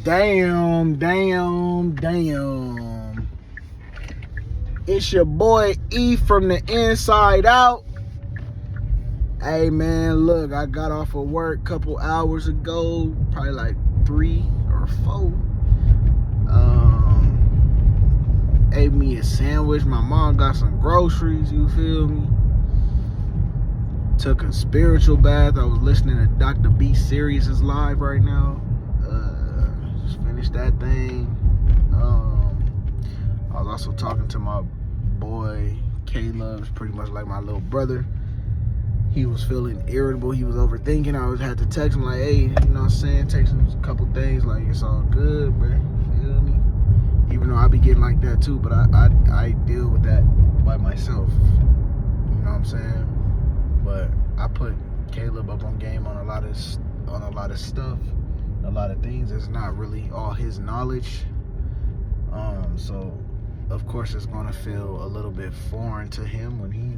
Damn. It's your boy E from the inside out. Hey man, look, I got off of work a couple hours ago, probably like 3 or 4. Ate me a sandwich. My mom got some groceries, you feel me? Took a spiritual bath. I was listening to Dr. B Sirius is live right now. Just finished that thing. I was also talking to my boy Caleb, pretty much like my little brother. He was feeling irritable. He was overthinking. I had to text him like, hey, you know what I'm saying? Text him a couple things like, it's all good, bro. Feel me? Even though I be getting like that too, but I deal with that by myself. You know what I'm saying? But I put Caleb up on game on a lot of stuff, a lot of things. It's not really all his knowledge. So of course it's gonna feel a little bit foreign to him when he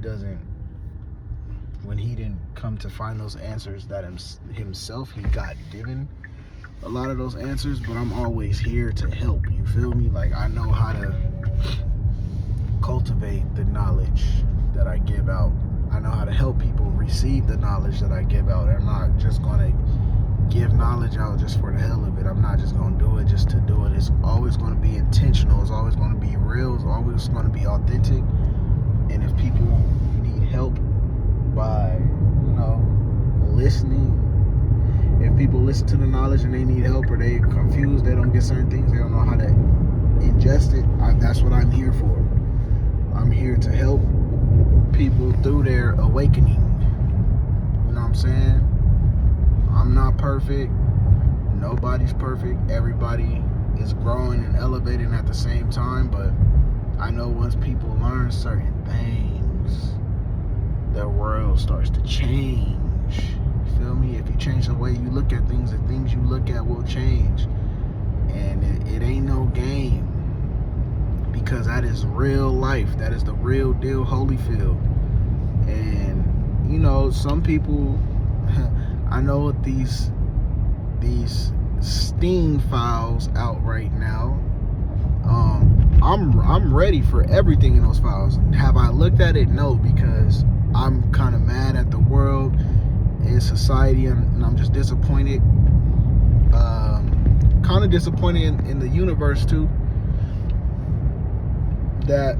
didn't come to find those answers that himself he got given a lot of those answers. But I'm always here to help, you feel me? Like, I know how to cultivate the knowledge that I give out. I know how to help people receive the knowledge that I give out. I'm not just gonna give knowledge out just for the hell of it. I'm not just gonna do it just to do it. It's always gonna be intentional. It's always gonna be real. It's always gonna be authentic. And if people need help by, listening, if people listen to the knowledge and they need help, or they confused, they don't get certain things, they don't know how to ingest it, that's what I'm here for. I'm here to help people through their awakening. You know what I'm saying? I'm not perfect. Nobody's perfect. Everybody is growing and elevating at the same time, but I know once people learn certain things, their world starts to change. You feel me? If you change the way you look at things, the things you look at will change. And it ain't no game, because that is real life. That is the real deal, Holyfield. And some people, I know with these Steam files out right now, I'm ready for everything in those files. Have I looked at it? No, because I'm kind of mad at the world and society, and I'm just disappointed. Kind of disappointed in the universe too, that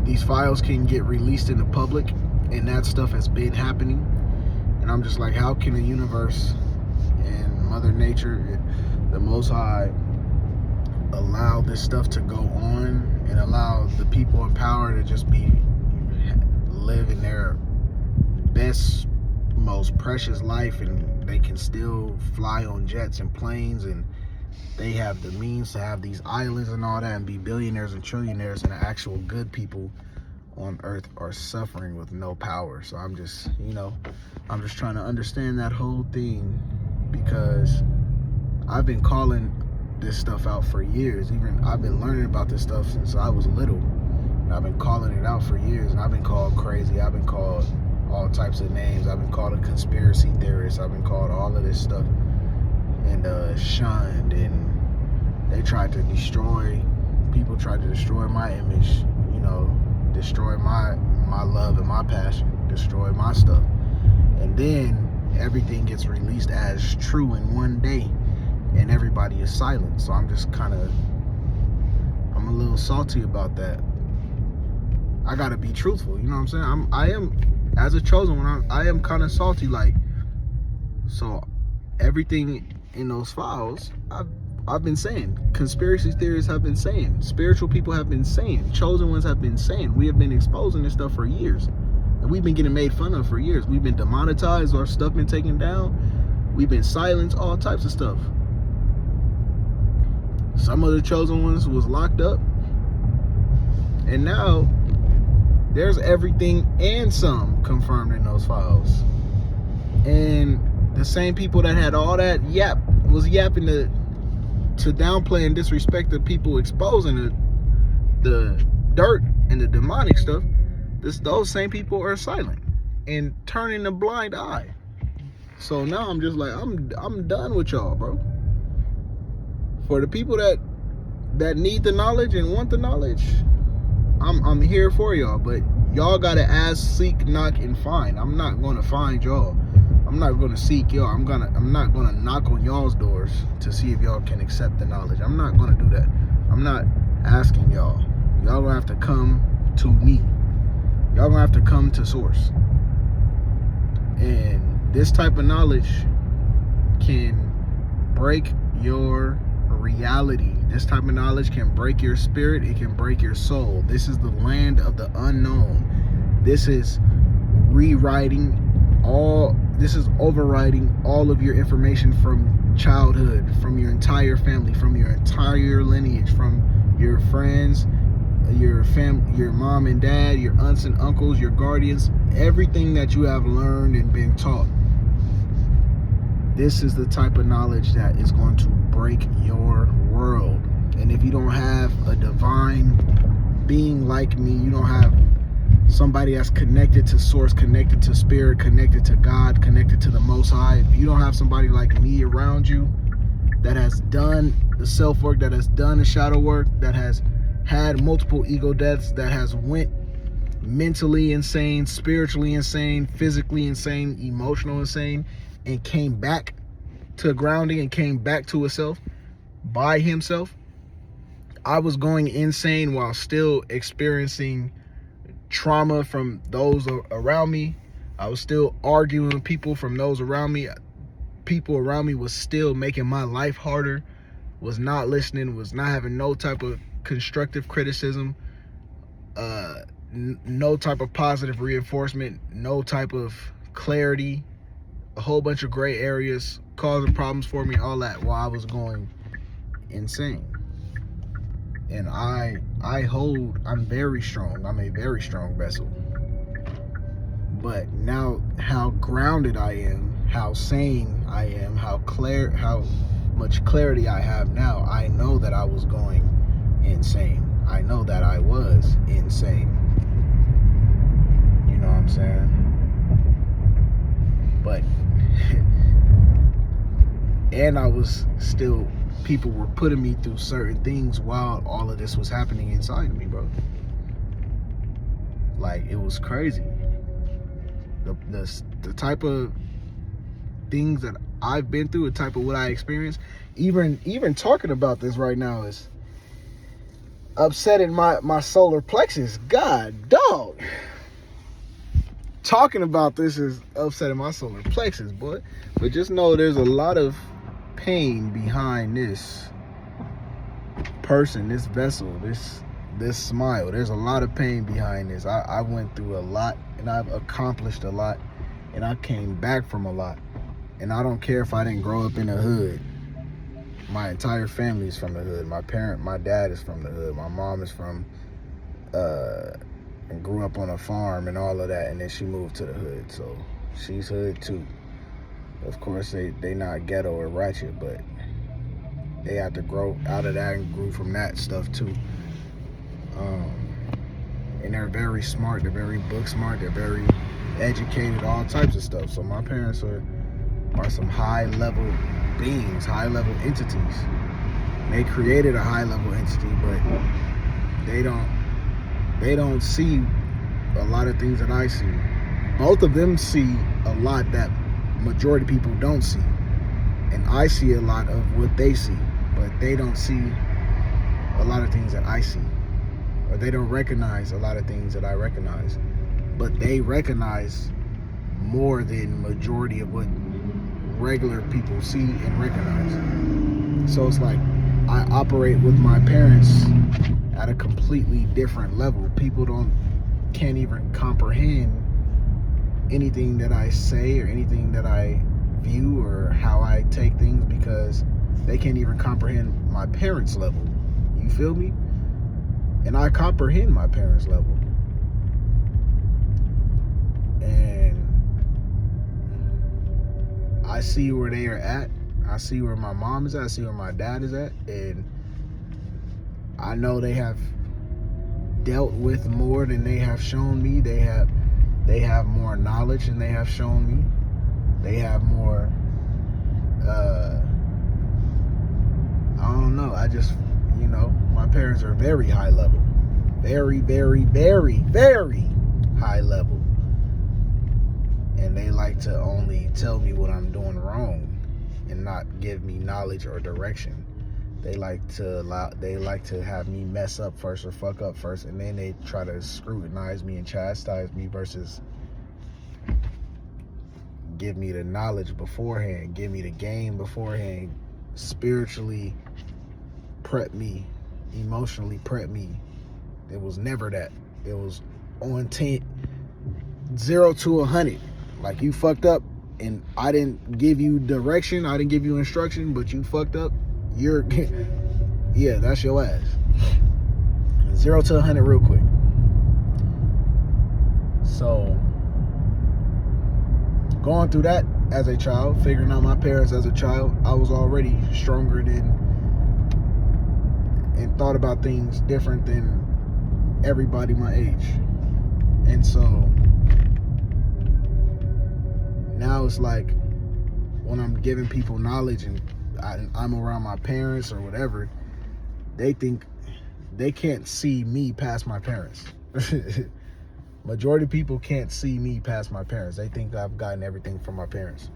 these files can get released in the public, and that stuff has been happening. And I'm just like, how can the universe and Mother Nature, the Most High, allow this stuff to go on and allow the people in power to just live in their best, most precious life, and they can still fly on jets and planes, and they have the means to have these islands and all that, and be billionaires and trillionaires, and the actual good people on earth are suffering with no power. So I'm just trying to understand that whole thing, because I've been calling this stuff out for years. Even I've been learning about this stuff since I was little, and I've been calling it out for years. And I've been called crazy. I've been called all types of names. I've been called a conspiracy theorist. I've been called all of this stuff, and shunned. And they tried to destroy. People tried to destroy my image. Destroy my love and my passion. Destroy my stuff. And then everything gets released as true in one day, and everybody is silent. So I'm just I'm a little salty about that. I gotta be truthful, you know what I'm saying? I am, as a chosen one, I am kind of salty. Like, so everything in those files, I've been saying, conspiracy theorists have been saying, spiritual people have been saying, chosen ones have been saying. We have been exposing this stuff for years, and we've been getting made fun of for years. We've been demonetized, our stuff been taken down, we've been silenced, all types of stuff. Some of the chosen ones was locked up, and now there's everything and some confirmed in those files. And the same people that had all that was yapping to downplay and disrespect the people exposing the dirt and the demonic stuff, those same people are silent and turning a blind eye. So now I'm just like, I'm done with y'all, bro. For the people that need the knowledge and want the knowledge, I'm here for y'all, but y'all gotta ask, seek, knock, and find. I'm not gonna find y'all. I'm not gonna seek y'all. I'm not gonna knock on y'all's doors to see if y'all can accept the knowledge. I'm not gonna do that. I'm not asking y'all. Y'all gonna have to come to me. Y'all gonna have to come to source. And this type of knowledge can break your reality. This type of knowledge can break your spirit. It can break your soul. This is the land of the unknown. This is overriding all of your information from childhood, from your entire family, from your entire lineage, from your friends, your mom and dad, your aunts and uncles, your guardians, everything that you have learned and been taught. This is the type of knowledge that is going to break your world. And if you don't have a divine being like me, you don't have somebody that's connected to source, connected to spirit, connected to God, connected to the Most High, if you don't have somebody like me around you that has done the self work, that has done the shadow work, that has had multiple ego deaths, that has went mentally insane, spiritually insane, physically insane, emotional insane, and came back to grounding and came back to himself by himself. I was going insane while still experiencing trauma from those around me. I was still arguing with people from those around me. People around me was still making my life harder, was not listening, was not having no type of constructive criticism, no type of positive reinforcement, no type of clarity, a whole bunch of gray areas, causing problems for me, all that, while I was going insane. And I'm very strong. I'm a very strong vessel. But now how grounded I am, how sane I am, how much clarity I have now, I know that I was going insane. I know that I was insane. You know what I'm saying? But and I was still, people were putting me through certain things while all of this was happening inside of me, bro. Like, it was crazy. The type of things that I've been through, the type of what I experienced, even talking about this right now is upsetting my solar plexus. God, dog. Talking about this is upsetting my solar plexus, boy. But just know there's a lot of pain behind this person, this vessel, this smile. There's a lot of pain behind this. I went through a lot, and I've accomplished a lot, and I came back from a lot. And I don't care if I didn't grow up in the hood. My entire family is from the hood. My dad is from the hood. My mom is from and grew up on a farm and all of that, and then she moved to the hood, so she's hood too. Of course, they not ghetto or ratchet, but they had to grow out of that and grew from that stuff too. And they're very smart, they're very book smart, they're very educated, all types of stuff. So my parents are some high level beings, high level entities. They created a high level entity, but they don't see a lot of things that I see. Both of them see a lot that majority of people don't see, and I see a lot of what they see, but they don't see a lot of things that I see, or they don't recognize a lot of things that I recognize, but they recognize more than majority of what regular people see and recognize. So it's like I operate with my parents at a completely different level. People can't even comprehend anything that I say or anything that I view or how I take things, because they can't even comprehend my parents' level. You feel me? And I comprehend my parents' level. And I see where they are at. I see where my mom is at. I see where my dad is at. And I know they have dealt with more than they have shown me. They have more knowledge than they have shown me. They have more, I don't know. I just, my parents are very high level. Very, very, very, very high level. And they like to only tell me what I'm doing wrong and not give me knowledge or direction. They like to have me mess up first or fuck up first, and then they try to scrutinize me and chastise me versus give me the knowledge beforehand, give me the game beforehand, spiritually prep me, emotionally prep me. It was never that. It was on 0 to 100. Like, you fucked up and I didn't give you direction, I didn't give you instruction, but you fucked up, yeah, that's your ass. 0 to 100 real quick. So, going through that as a child, figuring out my parents as a child, I was already stronger than, and thought about things different than everybody my age. And so now it's like, when I'm giving people knowledge and I'm around my parents or whatever, they think they can't see me past my parents. Majority of people can't see me past my parents. They think I've gotten everything from my parents.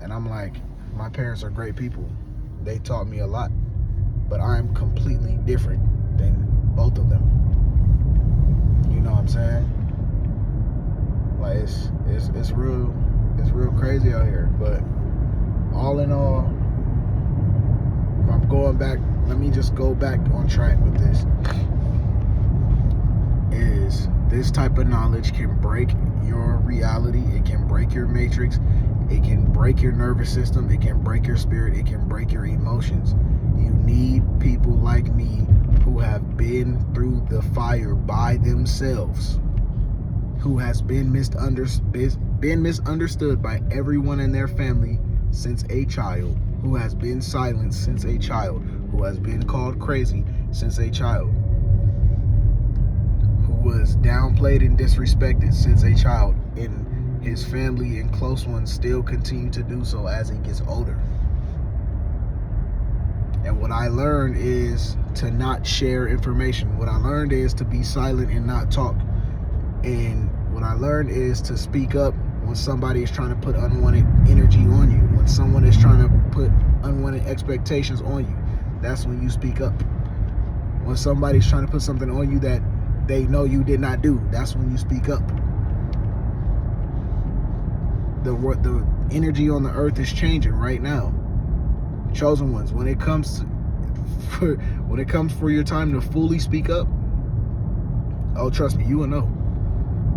And I'm like, my parents are great people. They taught me a lot. But I'm completely different than both of them. You know what I'm saying? Like, it's real crazy out here. But all in all, if I'm going back, let me just go back on track with this. This type of knowledge can break your reality. It can break your matrix. It can break your nervous system. It can break your spirit. It can break your emotions. You need people like me who have been through the fire by themselves, who has been misunderstood by everyone in their family since a child, who has been silenced since a child, who has been called crazy since a child, who was downplayed and disrespected since a child, and his family and close ones still continue to do so as he gets older. And what I learned is to not share information. What I learned is to be silent and not talk. And what I learned is to speak up when somebody is trying to put unwanted energy on you. When someone is trying to put unwanted expectations on you, that's when you speak up. When somebody's trying to put something on you that they know you did not do, that's when you speak up. The energy on the earth is changing right now. Chosen ones, when it comes for your time to fully speak up, oh, trust me, you will know.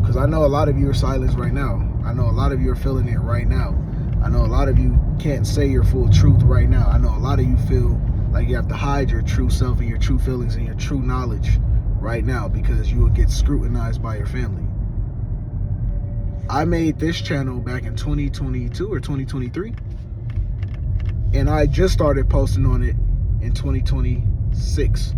Because I know a lot of you are silenced right now. I know a lot of you are feeling it right now. I know a lot of you can't say your full truth right now. I know a lot of you feel like you have to hide your true self and your true feelings and your true knowledge right now because you will get scrutinized by your family. I made this channel back in 2022 or 2023. And I just started posting on it in 2026.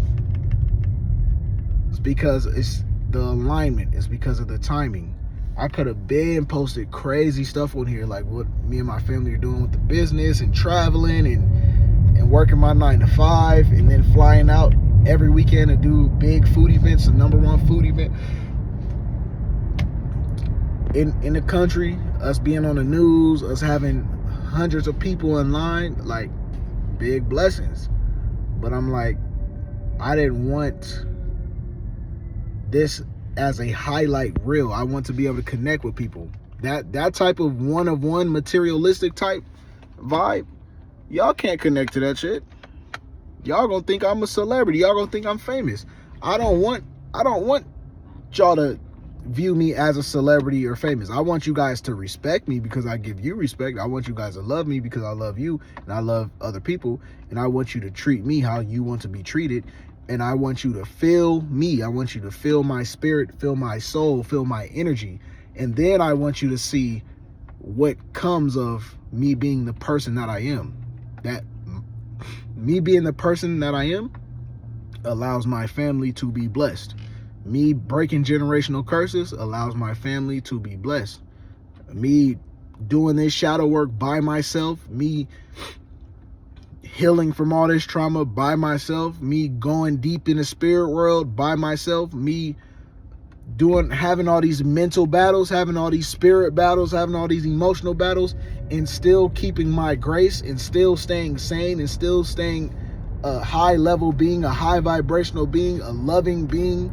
It's because it's the alignment. It's because of the timing. I could have been posted crazy stuff on here, like what me and my family are doing with the business and traveling and working my 9 to 5 and then flying out every weekend to do big food events, the #1 food event in the country, us being on the news, us having hundreds of people in line, like, big blessings. But I'm like, I didn't want this as a highlight reel. I want to be able to connect with people. That type of one-of-one materialistic type vibe, y'all can't connect to that shit. Y'all gonna think I'm a celebrity. Y'all gonna think I'm famous. I don't want y'all to view me as a celebrity or famous. I want you guys to respect me because I give you respect. I want you guys to love me because I love you and I love other people. And I want you to treat me how you want to be treated. And I want you to feel me. I want you to feel my spirit, feel my soul, feel my energy. And then I want you to see what comes of me being the person that I am. That me being the person that I am allows my family to be blessed. Me breaking generational curses allows my family to be blessed. Me doing this shadow work by myself, me healing from all this trauma by myself, me going deep in the spirit world by myself, me having all these mental battles, having all these spirit battles, having all these emotional battles, and still keeping my grace, and still staying sane, and still staying a high level being, a high vibrational being, a loving being,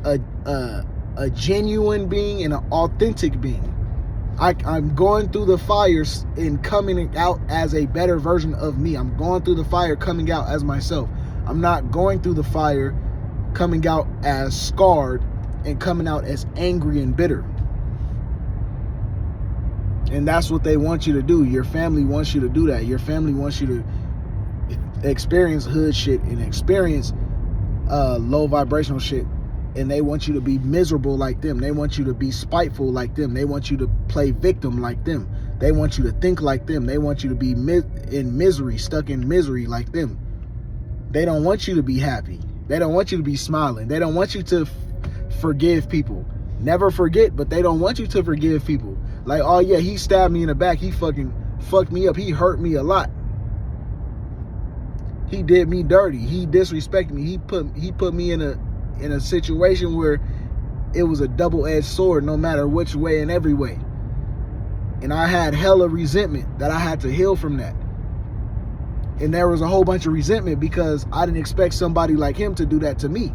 a genuine being, and an authentic being. I'm going through the fires and coming out as a better version of me. I'm going through the fire coming out as myself. I'm not going through the fire coming out as scarred and coming out as angry and bitter. And that's what they want you to do. Your family wants you to do that. Your family wants you to experience hood shit and experience low vibrational shit. And they want you to be miserable like them. They want you to be spiteful like them. They want you to play victim like them. They want you to think like them. They want you to be in misery, stuck in misery like them. They don't want you to be happy. They don't want you to be smiling. They don't want you to forgive people. Never forget, but they don't want you to forgive people. Like, oh yeah, he stabbed me in the back. He fucking fucked me up. He hurt me a lot. He did me dirty. He disrespected me. He put me in a situation where it was a double-edged sword, no matter which way and every way. And I had hella resentment that I had to heal from that. And there was a whole bunch of resentment because I didn't expect somebody like him to do that to me.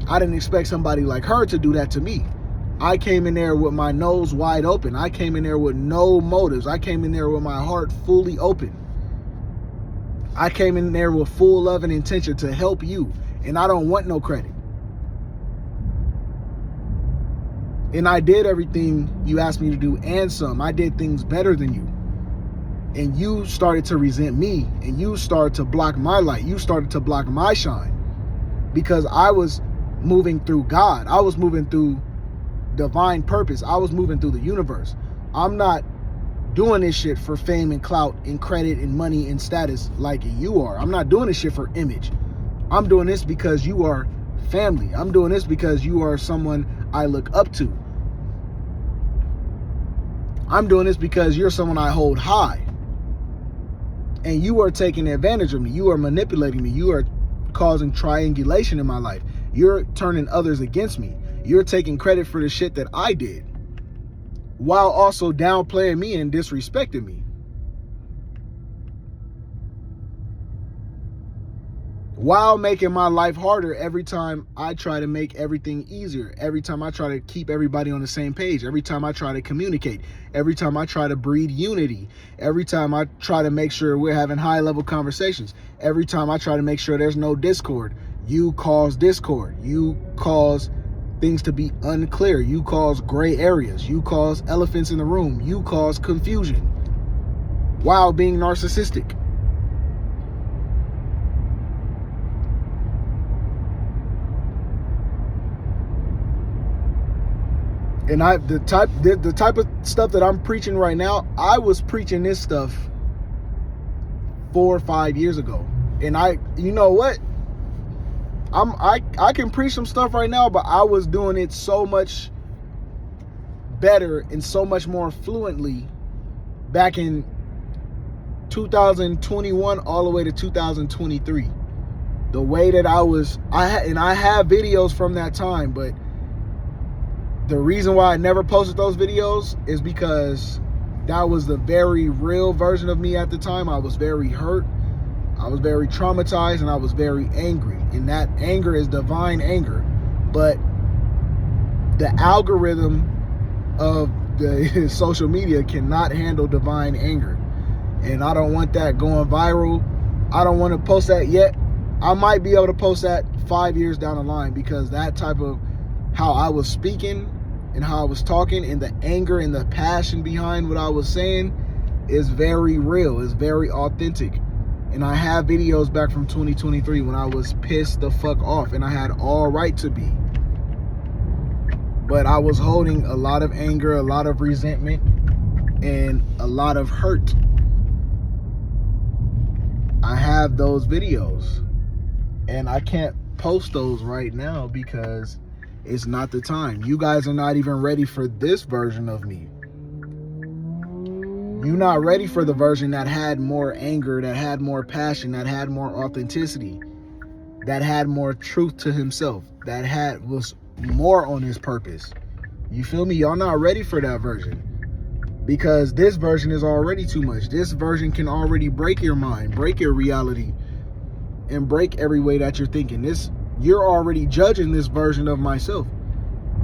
I didn't expect somebody like her to do that to me. I came in there with my nose wide open. I came in there with no motives. I came in there with my heart fully open. I came in there with full love and intention to help you. And I don't want no credit. And I did everything you asked me to do and some. I did things better than you. And you started to resent me. And you started to block my light. You started to block my shine. Because I was moving through God. I was moving through divine purpose. I was moving through the universe. I'm not doing this shit for fame and clout and credit and money and status like you are. I'm not doing this shit for image. I'm doing this because you are family. I'm doing this because you are someone I look up to. I'm doing this because you're someone I hold high. And you are taking advantage of me. You are manipulating me. You are causing triangulation in my life. You're turning others against me. You're taking credit for the shit that I did, while also downplaying me and disrespecting me. While making my life harder every time I try to make everything easier. Every time I try to keep everybody on the same page. Every time I try to communicate. Every time I try to breed unity. Every time I try to make sure we're having high level conversations. Every time I try to make sure there's no discord. You cause discord. You cause things to be unclear. You cause gray areas. You cause elephants in the room. You cause confusion while being narcissistic. And the type of stuff that I'm preaching right now, I was preaching this stuff 4 or 5 years ago. And you know what? I can preach some stuff right now, but I was doing it so much better and so much more fluently back in 2021 all the way to 2023. The way that I have videos from that time, but the reason why I never posted those videos is because that was the very real version of me at the time. I was very hurt. I was very traumatized, and I was very angry. And that anger is divine anger. But the algorithm of the social media cannot handle divine anger. And I don't want that going viral. I don't want to post that yet. I might be able to post that 5 years down the line, because that type of how I was speaking and how I was talking and the anger and the passion behind what I was saying is very real. It's very authentic. And I have videos back from 2023 when I was pissed the fuck off, and I had all right to be. But I was holding a lot of anger, a lot of resentment, and a lot of hurt. I have those videos, and I can't post those right now because it's not the time. You guys are not even ready for this version of me. You're not ready for the version that had more anger, that had more passion, that had more authenticity, that had more truth to himself, that was more on his purpose. You feel me? Y'all not ready for that version, because this version is already too much. This version can already break your mind, break your reality, and break every way that you're thinking. You're already judging this version of myself.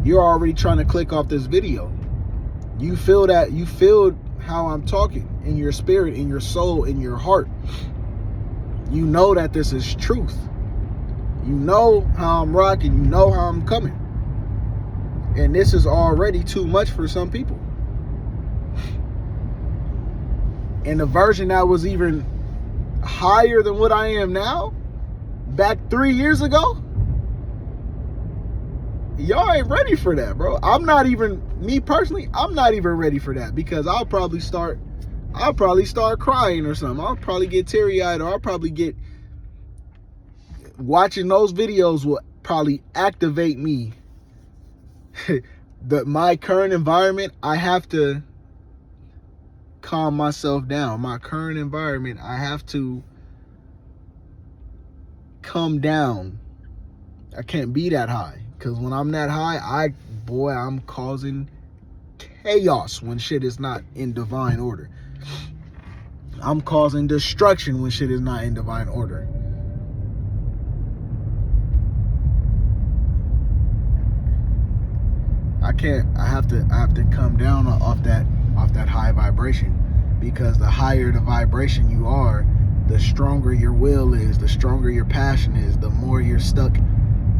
You're already trying to click off this video. You feel how I'm talking in your spirit, in your soul, in your heart. You know that this is truth. You know how I'm rocking. You know how I'm coming. And this is already too much for some people. And the version that was even higher than what I am now, back 3 years ago, y'all ain't ready for that, bro. Me personally, I'm not even ready for that, because I'll probably start crying or something. I'll probably get teary-eyed, or I'll probably get, watching those videos will probably activate me. My current environment, I have to calm myself down. My current environment, I have to come down. I can't be that high, because when I'm that high, I'm causing chaos when shit is not in divine order. I'm causing destruction when shit is not in divine order. I have to come down off that high vibration, because the higher the vibration you are, the stronger your will is, the stronger your passion is, the more you're stuck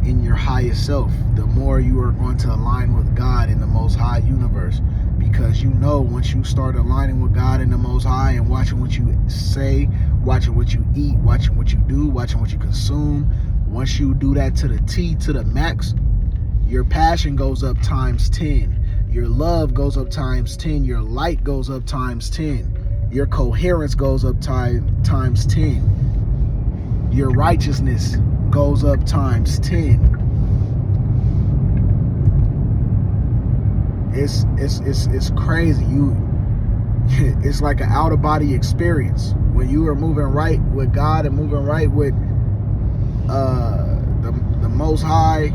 in your highest self, the more you are going to align with God in the most high universe. Because you know, once you start aligning with God in the most high and watching what you say, watching what you eat, watching what you do, watching what you consume, once you do that to the T, to the max, your passion goes up times 10. Your love goes up times 10. Your light goes up times 10. Your coherence goes up times 10. Your righteousness goes up times 10. It's crazy. It's like an out of body experience when you are moving right with God and moving right with the Most High.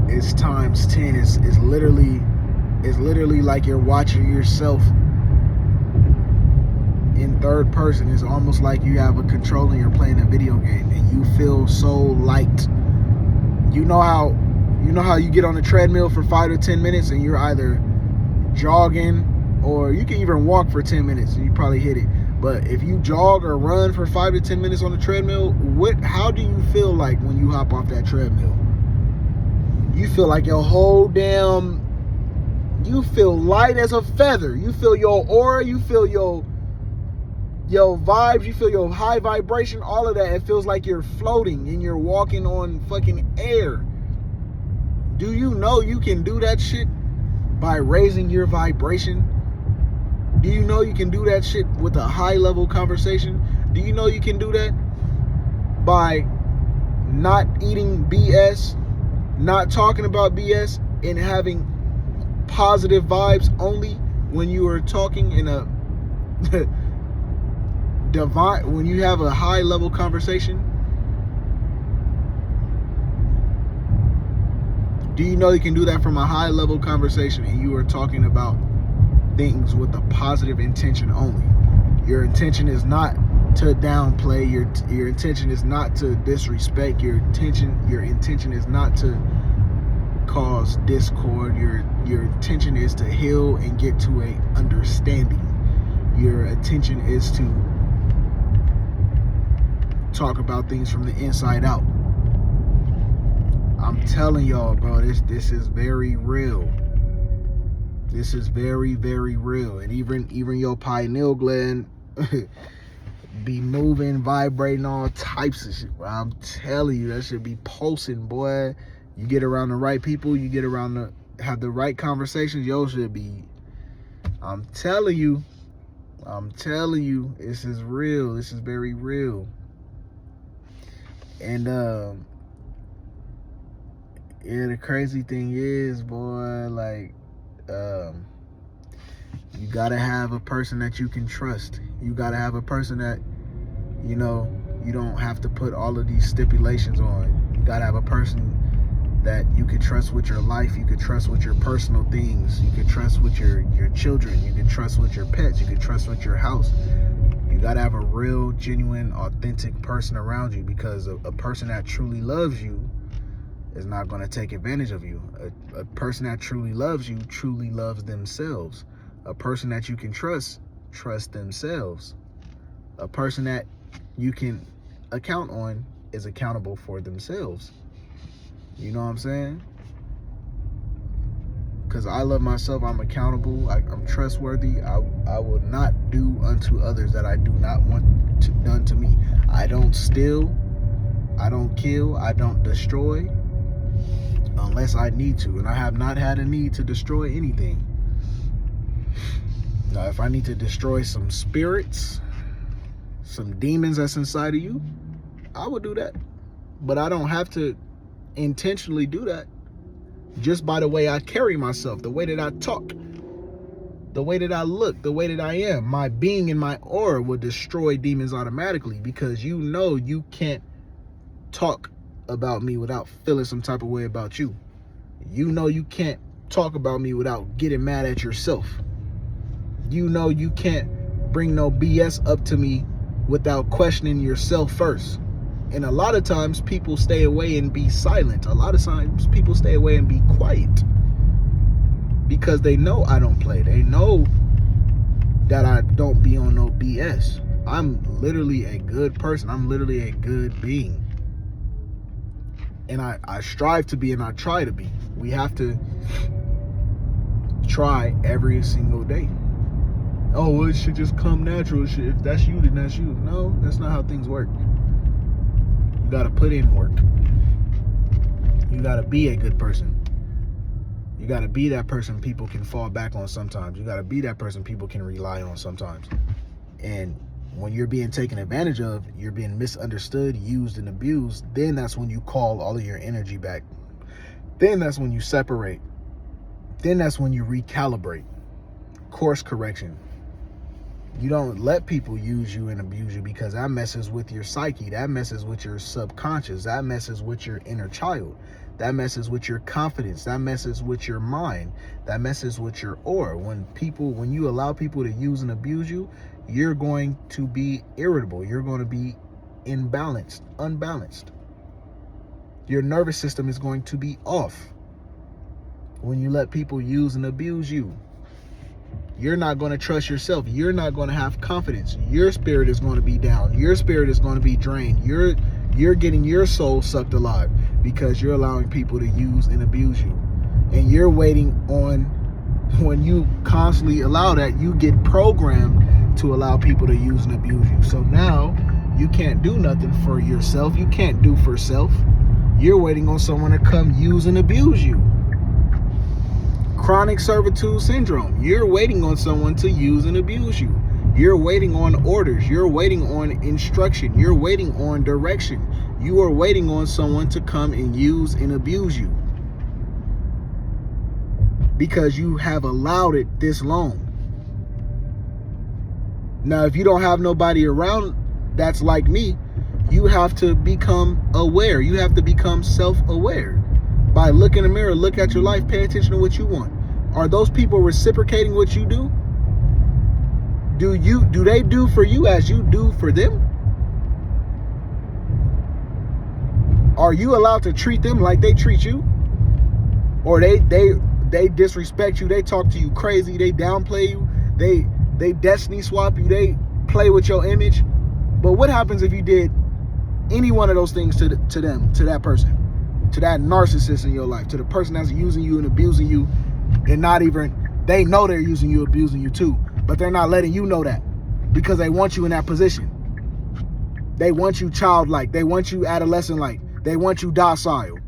It's times 10. It's literally like you're watching yourself in third person. It's almost like you have a controller and you're playing a video game, and you feel so light. You know how you get on a treadmill for 5 to 10 minutes and you're either jogging, or you can even walk for 10 minutes and you probably hit it. But if you jog or run for 5 to 10 minutes on the treadmill, how do you feel like when you hop off that treadmill? You feel like your whole you feel light as a feather. You feel your aura, you feel your vibes, you feel your high vibration, all of that. It feels like you're floating and you're walking on fucking air. Do you know you can do that shit by raising your vibration? Do you know you can do that shit with a high level conversation? Do you know you can do that by not eating BS, not talking about BS, and having positive vibes only when you are talking in a divine, when you have a high level conversation? Do you know you can do that from a high level conversation and you are talking about things with a positive intention only? Your intention is not to downplay, your intention is not to disrespect, your intention is not to cause discord, your intention is to heal and get to a understanding. Your intention is to talk about things from the inside out. I'm telling y'all, bro, this is very real. This is very, very real. And even your pineal gland be moving, vibrating, all types of shit. Bro, I'm telling you, that should be pulsing, boy. You get around the right people, you get around have the right conversations, yo should be. I'm telling you, this is real. This is very real. And yeah, the crazy thing is, boy, like, You gotta have a person that you can trust. You gotta have a person that, you know, you don't have to put all of these stipulations on. You gotta have a person that you can trust with your life. You can trust with your personal things. You can trust with your children. You can trust with your pets. You can trust with your house. You gotta have a real, genuine, authentic person around you, because a person that truly loves you is not going to take advantage of you. A person that truly loves you truly loves themselves. A person that you can trust themselves. A person that you can account on is accountable for themselves. You know what I'm saying? Because I love myself. I'm accountable. I'm trustworthy. I will not do unto others that I do not want done to me. I don't steal. I don't kill. I don't destroy unless I need to. And I have not had a need to destroy anything. Now, if I need to destroy some spirits, some demons that's inside of you, I would do that. But I don't have to intentionally do that. Just by the way I carry myself, the way that I talk, the way that I look, the way that I am, my being and my aura will destroy demons automatically, because you know you can't talk about me without feeling some type of way about you. You know you can't talk about me without getting mad at yourself. You know you can't bring no BS up to me without questioning yourself first. And a lot of times people stay away and be silent. A lot of times people stay away and be quiet because they know I don't play. They know that I don't be on no BS. I'm literally a good person. I'm literally a good being. And I strive to be, and I try to be. We have to try every single day. Oh, well, it should just come natural. If that's you, then that's you. No, that's not how things work. You gotta put in work. You gotta be a good person. You gotta be that person people can fall back on sometimes. You gotta be that person people can rely on sometimes. And when you're being taken advantage of, you're being misunderstood, used, and abused, then that's when you call all of your energy back. Then that's when you separate. Then that's when you recalibrate. Course correction. You don't let people use you and abuse you, because that messes with your psyche. That messes with your subconscious. That messes with your inner child. That messes with your confidence. That messes with your mind. That messes with your aura. When you allow people to use and abuse you, you're going to be irritable. You're going to be imbalanced, unbalanced. Your nervous system is going to be off when you let people use and abuse you. You're not going to trust yourself. You're not going to have confidence. Your spirit is going to be down. Your spirit is going to be drained. You're getting your soul sucked alive because you're allowing people to use and abuse you. And you're waiting on, when you constantly allow that, you get programmed to allow people to use and abuse you. So now you can't do nothing for yourself. You can't do for self. You're waiting on someone to come use and abuse you. Chronic servitude syndrome. You're waiting on someone to use and abuse you. You're waiting on orders. You're waiting on instruction. You're waiting on direction. You are waiting on someone to come and use and abuse you because you have allowed it this long. Now, if you don't have nobody around that's like me, you have to become aware. You have to become self-aware. By look in the mirror, look at your life, pay attention to what you want. Are those people reciprocating what you do? Do they do for you as you do for them? Are you allowed to treat them like they treat you? Or they disrespect you, they talk to you crazy, they downplay you, they destiny swap you, they play with your image. But what happens if you did any one of those things to them, to that person? To that narcissist in your life, to the person that's using you and abusing you, and not even, they know they're using you, abusing you too, but they're not letting you know that because they want you in that position. They want you childlike. They want you adolescent-like. They want you docile.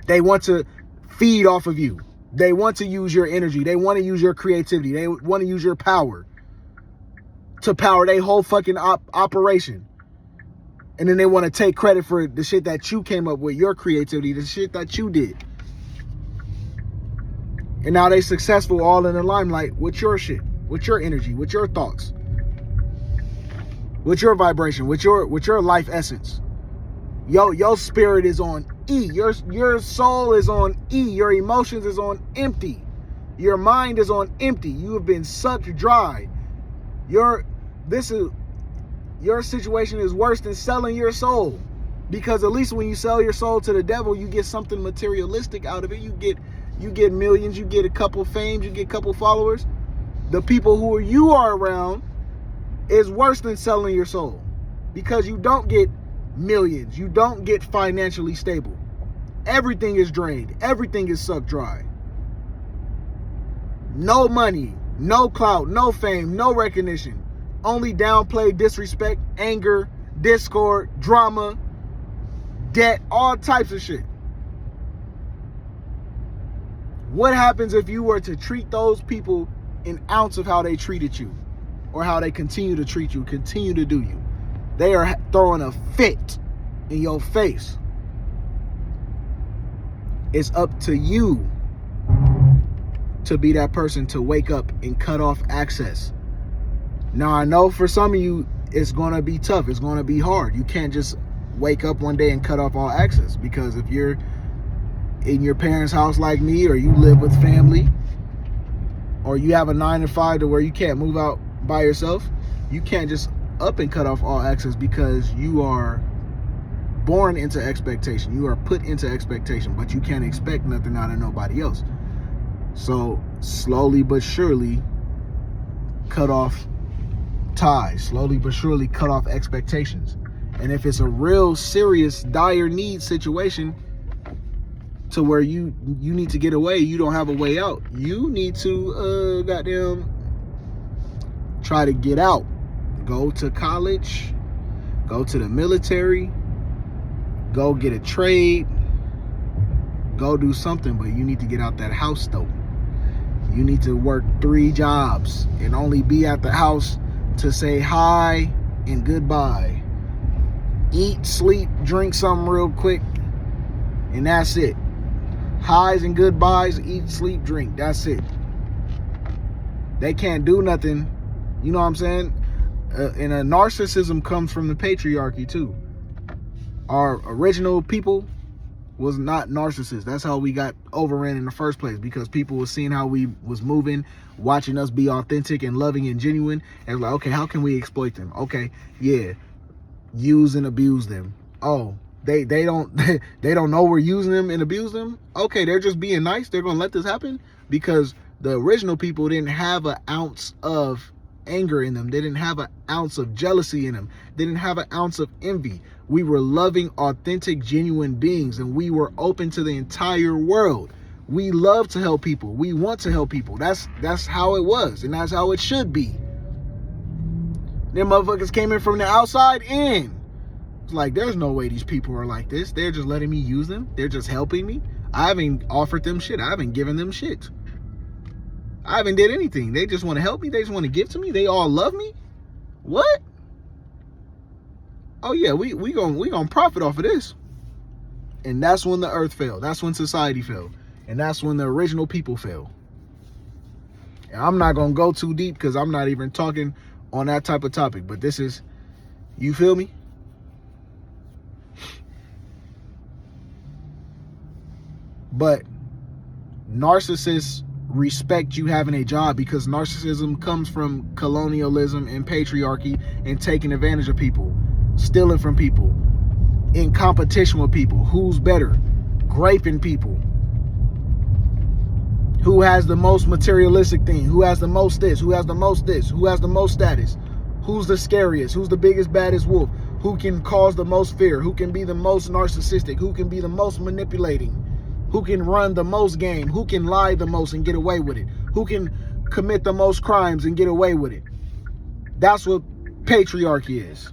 They want to feed off of you. They want to use your energy. They want to use your creativity. They want to use your power to power their whole fucking operation. And then they want to take credit for the shit that you came up with, your creativity, the shit that you did. And now they successful all in the limelight with your shit, with your energy, with your thoughts, with your vibration, with your life essence. Your spirit is on E. Your soul is on E. Your emotions is on empty. Your mind is on empty. You have been sucked dry. Your situation is worse than selling your soul. Because at least when you sell your soul to the devil, you get something materialistic out of it. You get millions, you get a couple fames, you get a couple followers. The people who you are around is worse than selling your soul. Because you don't get millions. You don't get financially stable. Everything is drained. Everything is sucked dry. No money, no clout, no fame, no recognition. Only downplay, disrespect, anger, discord, drama, debt, all types of shit. What happens if you were to treat those people an ounce of how they treated you, or how they continue to treat you, continue to do you? They are throwing a fit in your face. It's up to you to be that person to wake up and cut off access. Now, I know for some of you, it's going to be tough. It's going to be hard. You can't just wake up one day and cut off all access, because if you're in your parents' house like me, or you live with family, or you have a 9-to-5 to where you can't move out by yourself, you can't just up and cut off all access, because you are born into expectation. You are put into expectation, but you can't expect nothing out of nobody else. So slowly but surely cut off ties, slowly but surely cut off expectations. And if it's a real serious dire need situation to where you need to get away, you don't have a way out, you need to goddamn try to get out. Go to college, go to the military, go get a trade, go do something, but you need to get out that house though. You need to work 3 jobs and only be at the house to say hi and goodbye. Eat, sleep, drink something real quick, and that's it. Highs and goodbyes, eat, sleep, drink. That's it. They can't do nothing. You know what I'm saying? And a narcissism comes from the patriarchy too. Our original people was not narcissists. That's how we got overran in the first place, because people was seeing how we was moving, watching us be authentic and loving and genuine, and like, okay, how can we exploit them? Okay, yeah, use and abuse them. Oh, they don't they don't know we're using them and abuse them. Okay, they're just being nice. They're gonna let this happen because the original people didn't have an ounce of anger in them. They didn't have an ounce of jealousy in them. They didn't have an ounce of envy. We were loving, authentic, genuine beings, and we were open to the entire world. We love to help people. We want to help people. That's how it was, and that's how it should be. Them motherfuckers came in from the outside in. It's like, there's no way these people are like this. They're just letting me use them. They're just helping me. I haven't offered them shit. I haven't given them shit. I haven't did anything. They just want to help me. They just want to give to me. They all love me. What? Oh yeah, we gonna profit off of this. And that's when the earth fell. That's when society fell. And that's when the original people fell. And I'm not gonna go too deep because I'm not even talking on that type of topic. But this is, you feel me? But narcissists respect you having a job, because narcissism comes from colonialism and patriarchy and taking advantage of people, stealing from people, in competition with people. Who's better? Graping people. Who has the most materialistic thing? Who has the most this? Who has the most this? Who has the most status? Who's the scariest? Who's the biggest, baddest wolf? Who can cause the most fear? Who can be the most narcissistic? Who can be the most manipulating? Who can run the most game? Who can lie the most and get away with it? Who can commit the most crimes and get away with it? That's what patriarchy is.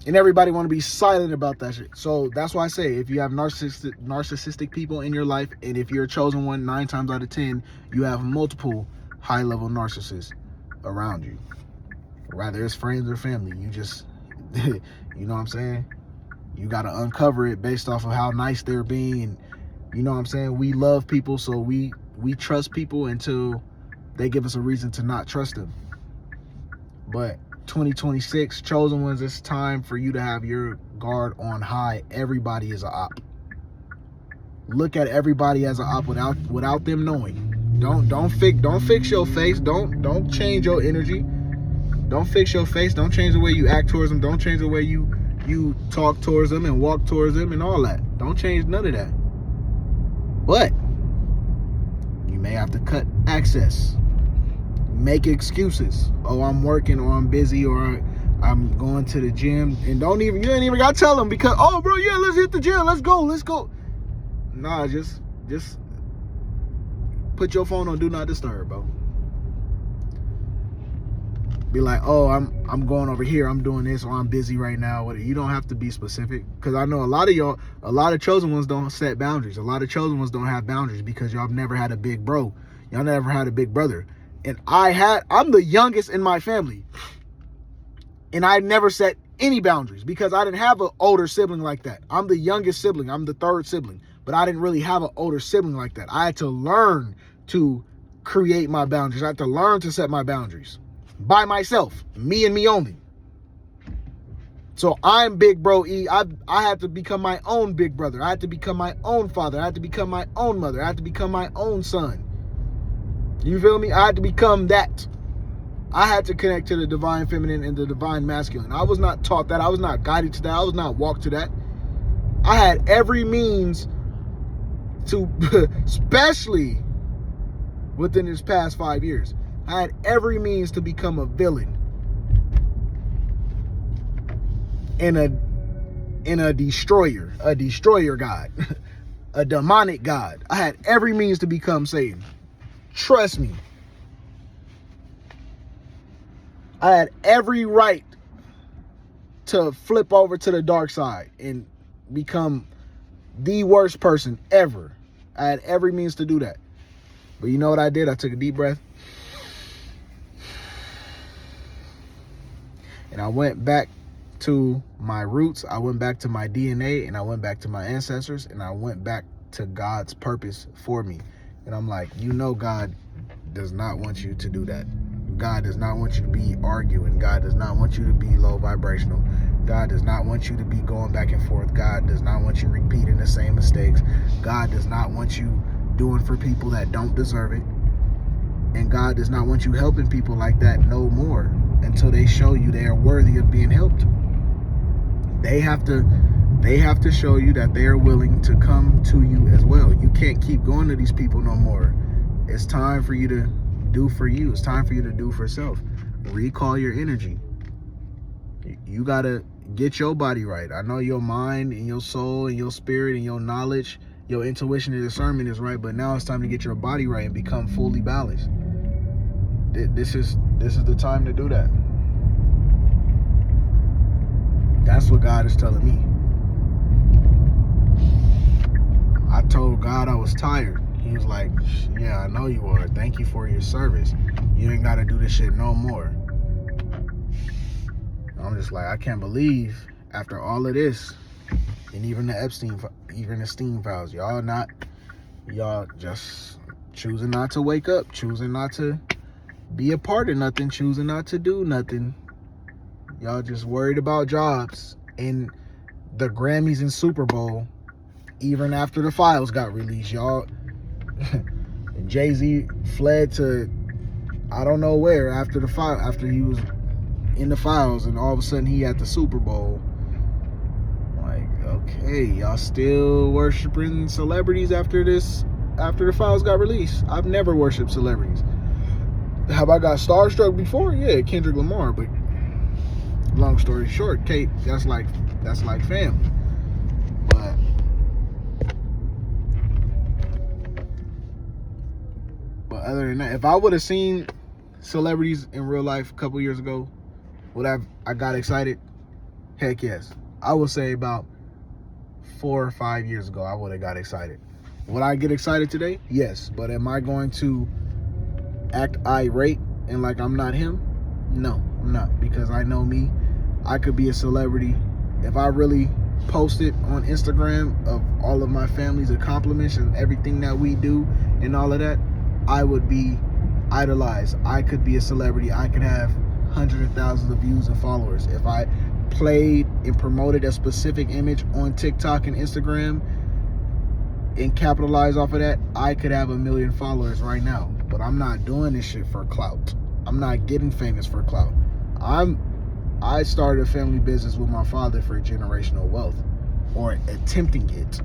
And everybody want to be silent about that shit. So that's why I say, if you have narcissistic people in your life, and if you're a chosen one, 9 times out of 10, you have multiple high-level narcissists around you. Whether it's friends or family, you just, you know what I'm saying? You got to uncover it based off of how nice they're being. And you know what I'm saying? We love people, so we trust people until they give us a reason to not trust them. But 2026, chosen ones, it's time for you to have your guard on high. Everybody is an op. Look at everybody as an op without them knowing. Don't fix your face. Don't change your energy. Don't fix your face. Don't change the way you act towards them. Don't change the way you talk towards them and walk towards them and all that. Don't change none of that. But you may have to cut access. Make excuses. Oh, I'm working, or I'm busy, or I'm going to the gym. And you ain't even gotta tell them, because, oh bro, yeah, let's hit the gym. Let's go. Nah, just put your phone on do not disturb, bro. Be like, oh, I'm going over here, I'm doing this, or I'm busy right now. You don't have to be specific, because I know a lot of chosen ones don't set boundaries. A lot of chosen ones don't have boundaries because y'all have never had a big bro. Y'all never had a big brother. And I'm the youngest in my family, and I never set any boundaries because I didn't have an older sibling like that. I'm the youngest sibling. I'm the third sibling, but I didn't really have an older sibling like that. I had to learn to create my boundaries. I had to learn to set my boundaries by myself, me and me only. So I'm big bro E. I had to become my own big brother. I had to become my own father. I had to become my own mother. I had to become my own son. You feel me? I had to become that. I had to connect to the divine feminine and the divine masculine. I was not taught that. I was not guided to that. I was not walked to that. I had every means to, especially within this past 5 years, I had every means to become a villain and a destroyer god, a demonic god. I had every means to become Satan. Trust me. I had every right to flip over to the dark side and become the worst person ever. I had every means to do that. But you know what I did? I took a deep breath. And I went back to my roots. I went back to my DNA, and I went back to my ancestors, and I went back to God's purpose for me. And I'm like, God does not want you to do that. God does not want you to be arguing. God does not want you to be low vibrational. God does not want you to be going back and forth. God does not want you repeating the same mistakes. God does not want you doing for people that don't deserve it. And God does not want you helping people like that no more until they show you they are worthy of being helped. They have to show you that they are willing to come to you as well. You can't keep going to these people no more. It's time for you to do for you. It's time for you to do for self. Recall your energy. You got to get your body right. I know your mind and your soul and your spirit and your knowledge, your intuition and discernment is right, but now it's time to get your body right and become fully balanced. This is the time to do that. That's what God is telling me. I told God I was tired. He was like, yeah, I know you are. Thank you for your service. You ain't got to do this shit no more. I'm just like, I can't believe after all of this, and even the Epstein files, y'all just choosing not to wake up, choosing not to be a part of nothing, choosing not to do nothing. Y'all just worried about jobs and the Grammys and Super Bowl. Even after the files got released, y'all, Jay-Z fled to I don't know where after he was in the files, and all of a sudden he at the Super Bowl. Like, okay, y'all still worshiping celebrities after the files got released? I've never worshipped celebrities. Have I got starstruck before? Yeah, Kendrick Lamar, but long story short, Kate, that's like family. But other than that, if I would have seen celebrities in real life a couple years ago, would I got excited? Heck yes. I would say about 4 or 5 years ago, I would have got excited. Would I get excited today? Yes. But am I going to act irate and like I'm not him? No, I'm not. Because I know me. I could be a celebrity. If I really post it on Instagram of all of my family's accomplishments and everything that we do and all of that, I would be idolized. I could be a celebrity. I could have hundreds of thousands of views and followers. If I played and promoted a specific image on TikTok and Instagram and capitalize off of that, I could have 1 million followers right now. But I'm not doing this shit for clout. I'm not getting famous for clout. I started a family business with my father for generational wealth, or attempting it.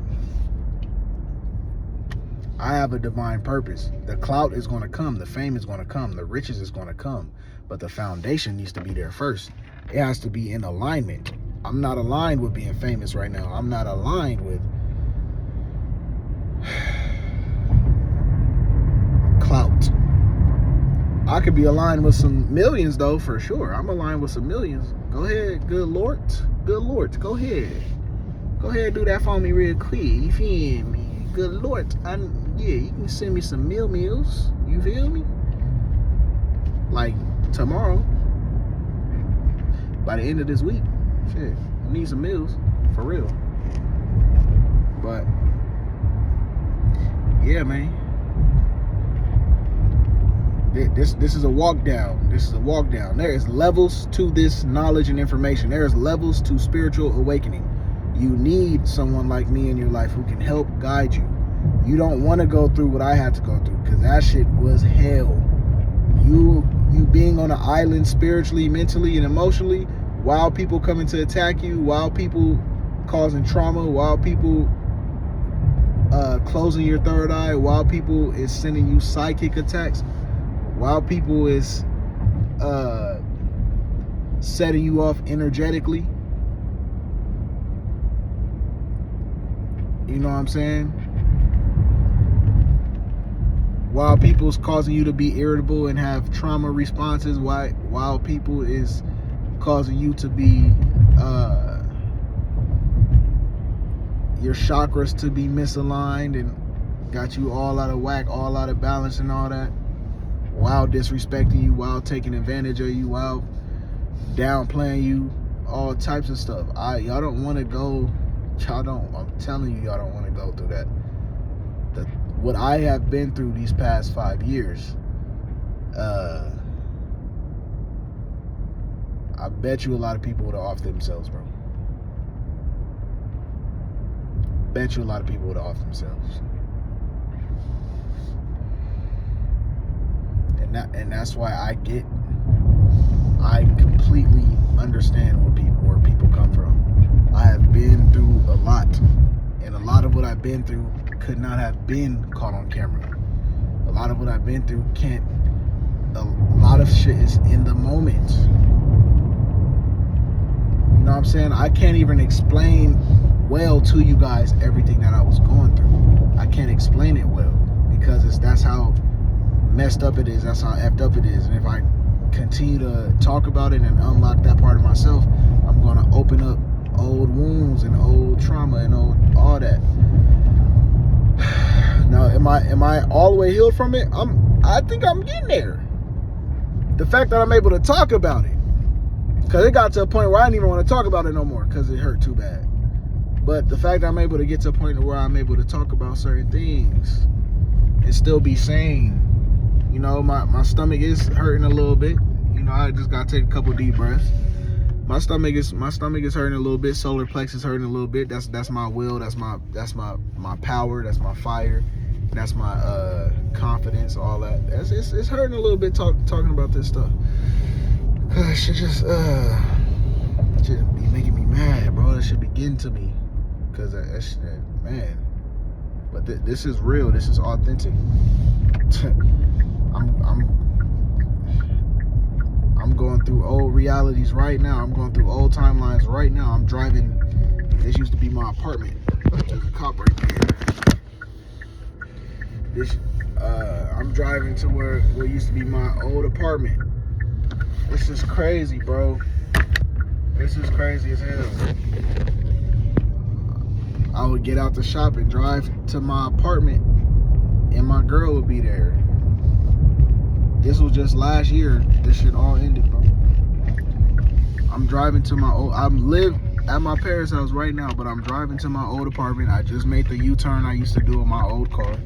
I have a divine purpose. The clout is going to come. The fame is going to come. The riches is going to come. But the foundation needs to be there first. It has to be in alignment. I'm not aligned with being famous right now. I'm not aligned with clout. I could be aligned with some millions though, for sure. I'm aligned with some millions. Go ahead, good Lord. Good Lord, go ahead. Go ahead, do that for me real quick. You feel me? Good Lord. Yeah, you can send me some meals. You feel me? Like tomorrow. By the end of this week. Shit, I need some meals. For real. But yeah, man. This is a walk down. This is a walk down. There is levels to this knowledge and information. There is levels to spiritual awakening. You need someone like me in your life who can help guide you. You don't want to go through what I had to go through, because that shit was hell. You being on an island spiritually, mentally, and emotionally, while people coming to attack you, while people causing trauma, while people closing your third eye, while people is sending you psychic attacks, while people is setting you off energetically. You know what I'm saying? While people's causing you to be irritable and have trauma responses, while people is causing you to be your chakras to be misaligned and got you all out of whack, all out of balance and all that, while disrespecting you, while taking advantage of you, while downplaying you, all types of stuff. Y'all don't want to go. I'm telling you, y'all don't want to go through that. What I have been through these past 5 years, I bet you a lot of people would have offed themselves, bro. Bet you a lot of people would have offed themselves. And that's why I completely understand where people come from. I have been through a lot, and a lot of what I've been through could not have been caught on camera. A lot of what I've been through a lot of shit is in the moment. You know what I'm saying? I can't even explain well to you guys everything that I was going through. I can't explain it well, because that's how messed up it is. That's how effed up it is. And if I continue to talk about it and unlock that part of myself, I'm going to open up old wounds and old trauma and all that. Now, am I all the way healed from it? I think I'm getting there. The fact that I'm able to talk about it, because it got to a point where I didn't even want to talk about it no more because it hurt too bad. But the fact that I'm able to get to a point where I'm able to talk about certain things and still be sane. You know, my stomach is hurting a little bit. You know, I just gotta take a couple deep breaths. My stomach is hurting a little bit. Solar plexus hurting a little bit. That's my will. That's my power. That's my fire. That's my confidence. All that. It's hurting a little bit talking about this stuff. Cause it should just be making me mad, bro. That should be getting to me. Cause that shit, man. But this is real. This is authentic. I'm going through old realities right now. I'm going through old timelines right now. I'm driving. This used to be my apartment. There's a cop right there. I'm driving to where used to be my old apartment. This is crazy, bro. This is crazy as hell. I would get out the shop and drive to my apartment, and my girl would be there. This was just last year. This shit all ended, bro. I'm driving to my old. at my parents' house right now, but I'm driving to my old apartment. I just made the U-turn I used to do in my old car.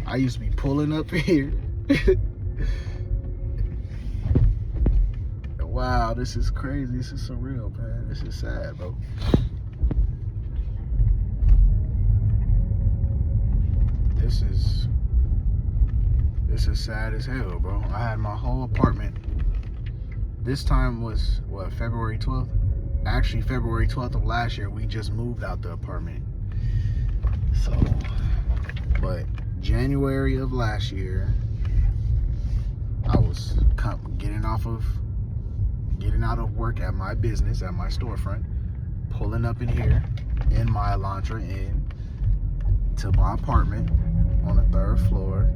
I used to be pulling up here. Wow, this is crazy. This is surreal, man. This is sad, bro. This is sad as hell, bro. I had my whole apartment. This time was, what, February 12th? Actually, February 12th of last year, we just moved out the apartment. So, but January of last year, I was getting out of work at my business, at my storefront, pulling up in here, in my Elantra, to my apartment on the 3rd floor,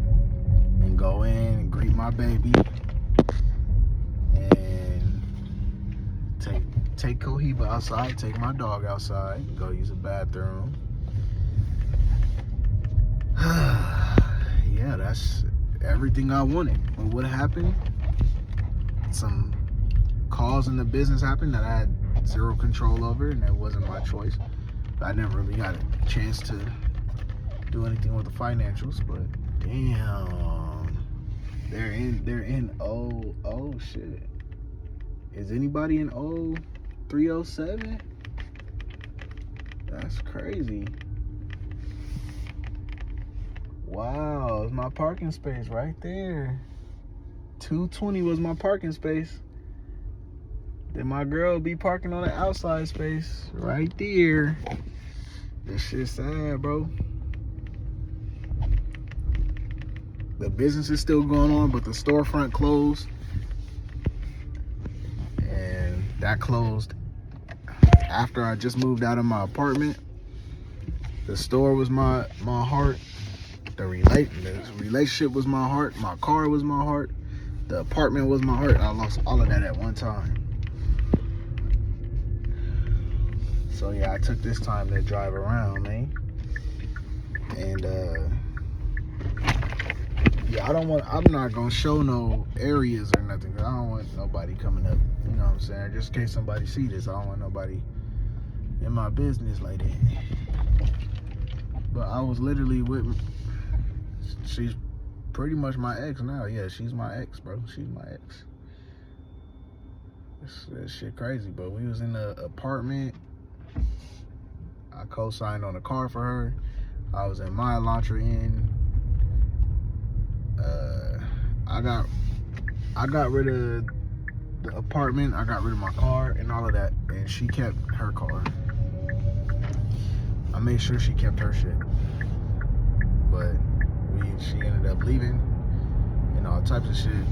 and go in and greet my baby, and take Cohiba outside, take my dog outside, go use the bathroom. Yeah, that's everything I wanted. But what happened? Some calls in the business happened that I had zero control over, and that wasn't my choice. I never really got a chance to do anything with the financials, but damn, they're in oh shit. Is anybody in 0307? That's crazy. Wow, it's my parking space right there. 220 was my parking space. Then my girl be parking on the outside space right there. This shit's sad, bro. The business is still going on, but the storefront closed. And that closed after I just moved out of my apartment. The store was my heart. The relationship was my heart. My car was my heart. The apartment was my heart. I lost all of that at one time. So yeah, I took this time to drive around, man. And yeah, I'm not gonna show no areas or nothing. I don't want nobody coming up, you know what I'm saying? Just in case somebody see this, I don't want nobody in my business like that. But I was literally with, she's pretty much my ex now. Yeah, she's my ex, bro. She's my ex. This shit crazy, but we was in the apartment. I co-signed on a car for her. I was in my Elantra in. I got rid of the apartment. I got rid of my car and all of that, and she kept her car. I made sure she kept her shit, but she ended up leaving and all types of shit.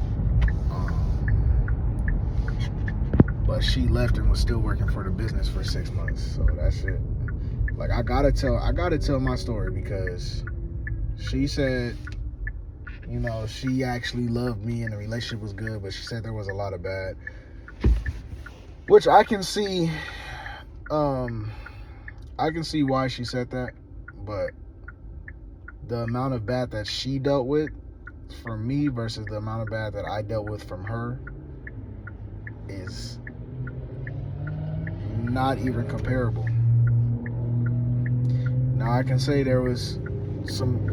But she left and was still working for the business for 6 months. So that shit, like, I gotta tell my story, because she said, you know, she actually loved me and the relationship was good, but she said there was a lot of bad, which I can see. I can see why she said that, but the amount of bad that she dealt with from me versus the amount of bad that I dealt with from her is not even comparable. Now, I can say there was some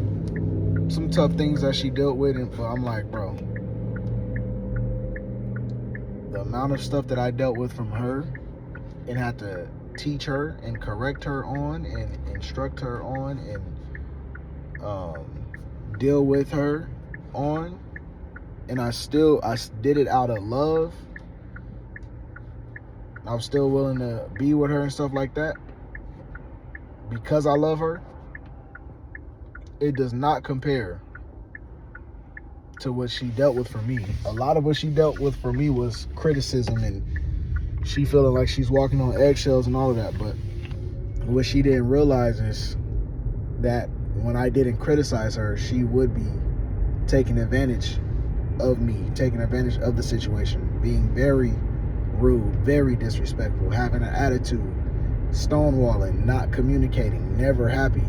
tough things that she dealt with, but I'm like, bro, the amount of stuff that I dealt with from her and had to teach her and correct her on and instruct her on and deal with her on, and I did it out of love. I'm still willing to be with her and stuff like that because I love her. It does not compare to what she dealt with for me. A lot of what she dealt with for me was criticism and she feeling like she's walking on eggshells and all of that. But what she didn't realize is that when I didn't criticize her, she would be taking advantage of me, taking advantage of the situation, being very rude, very disrespectful, having an attitude, stonewalling, not communicating, never happy.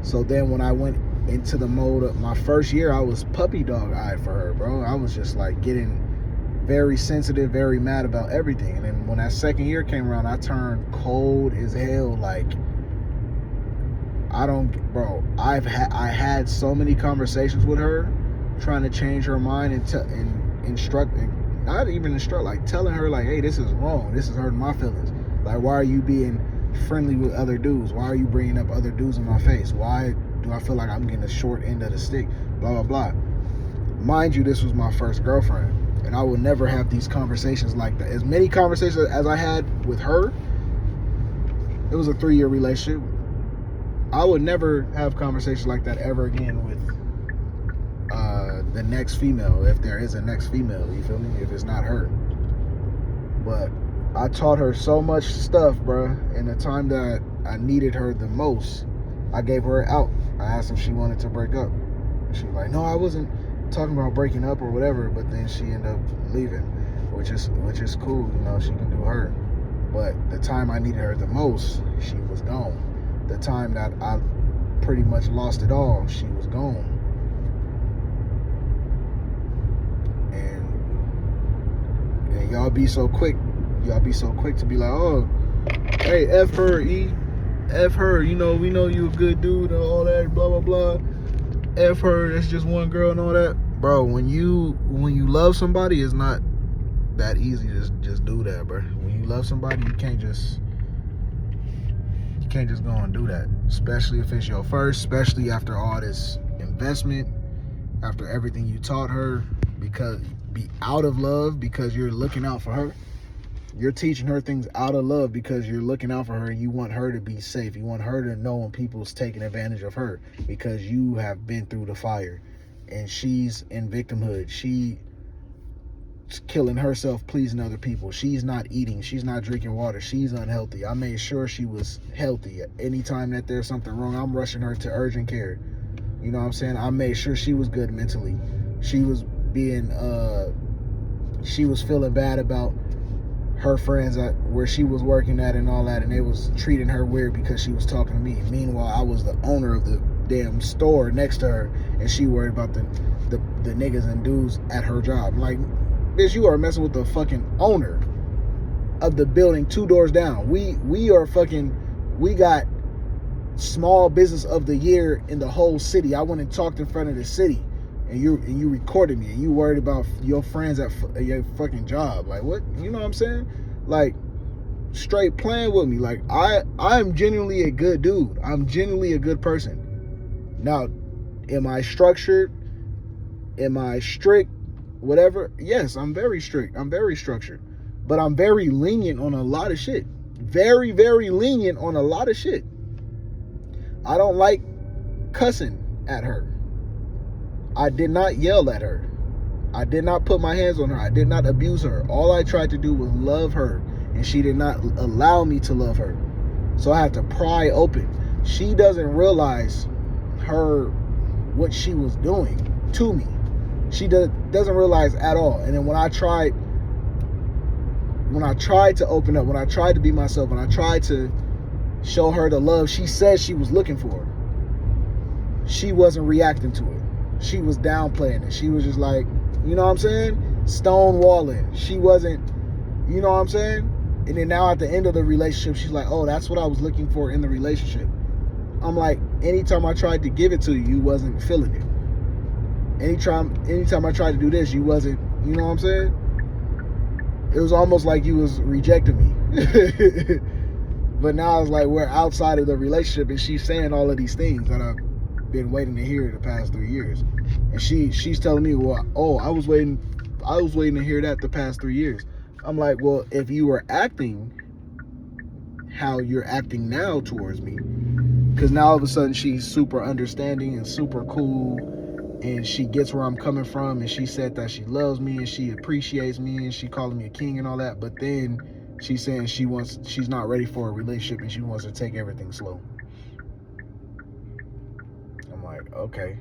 So then when I went into the mode of my first year, I was puppy dog eyed for her, bro. I was just like getting very sensitive, very mad about everything. And then when that second year came around, I turned cold as hell. Like, I had so many conversations with her, trying to change her mind and instruct, not even instruct, like telling her like, hey, this is wrong. This is hurting my feelings. Like, why are you being friendly with other dudes? Why are you bringing up other dudes in my face? Why do I feel like I'm getting the short end of the stick? Blah, blah, blah. Mind you, this was my first girlfriend, and I will never have these conversations like that. As many conversations as I had with her, it was a 3-year relationship. I would never have conversations like that ever again with the next female, if there is a next female, you feel me? If it's not her. But I taught her so much stuff, bro. In the time that I needed her the most, I gave her an out. I asked if she wanted to break up. She was like, no, I wasn't talking about breaking up or whatever. But then she ended up leaving, which is cool. You know, she can do her. But the time I needed her the most, she was gone. The time that I pretty much lost it all, she was gone. And y'all be so quick to be like, oh, hey, F her, E. F her, you know, we know you a good dude and all that, blah, blah, blah. F her, that's just one girl and all that. Bro, when you love somebody, it's not that easy to just do that, bro. When you love somebody, you can't just go and do that. Especially if it's your first, especially after all this investment, after everything you taught her, because be out of love because you're looking out for her. You're teaching her things out of love because you're looking out for her and you want her to be safe. You want her to know when people's taking advantage of her because you have been through the fire and she's in victimhood. She's killing herself, pleasing other people. She's not eating. She's not drinking water. She's unhealthy. I made sure she was healthy. Anytime that there's something wrong, I'm rushing her to urgent care. You know what I'm saying? I made sure she was good mentally. She was feeling bad about her friends at where she was working at and all that, and they was treating her weird because she was talking to me. Meanwhile, I was the owner of the damn store next to her, and she worried about the niggas and dudes at her job. I'm like, bitch, you are messing with the fucking owner of the building 2 doors down. We got small business of the year in the whole city. I went and talked in front of the city. And you recorded me, and you worried about your friends at your fucking job. Like, what? You know what I'm saying? Like, straight playing with me. Like, I'm genuinely a good dude. I'm genuinely a good person. Now, am I structured? Am I strict? Whatever. Yes, I'm very strict. I'm very structured. But I'm very lenient on a lot of shit. Very, very lenient on a lot of shit. I don't like cussing at her. I did not yell at her. I did not put my hands on her. I did not abuse her. All I tried to do was love her, and she did not allow me to love her. So I had to pry open. She doesn't realize what she was doing to me. She doesn't realize at all. And then when I tried to open up, when I tried to be myself, when I tried to show her the love she said she was looking for, she wasn't reacting to it. She was downplaying it. She was just like, you know what I'm saying? Stonewalling. She wasn't, you know what I'm saying? And then now at the end of the relationship, she's like, oh, that's what I was looking for in the relationship. I'm like, anytime I tried to give it to you, you wasn't feeling it. Anytime I tried to do this, you wasn't, you know what I'm saying? It was almost like you was rejecting me. But now it's like we're outside of the relationship, and she's saying all of these things that I've been waiting to hear the past 3 years. And she's telling me, well, oh, I was waiting to hear that the past 3 years. I'm like, well, if you were acting how you're acting now towards me, because now all of a sudden she's super understanding and super cool, and she gets where I'm coming from, and she said that she loves me and she appreciates me and she calling me a king and all that, but then she's saying she's not ready for a relationship and she wants to take everything slow. I'm like, okay,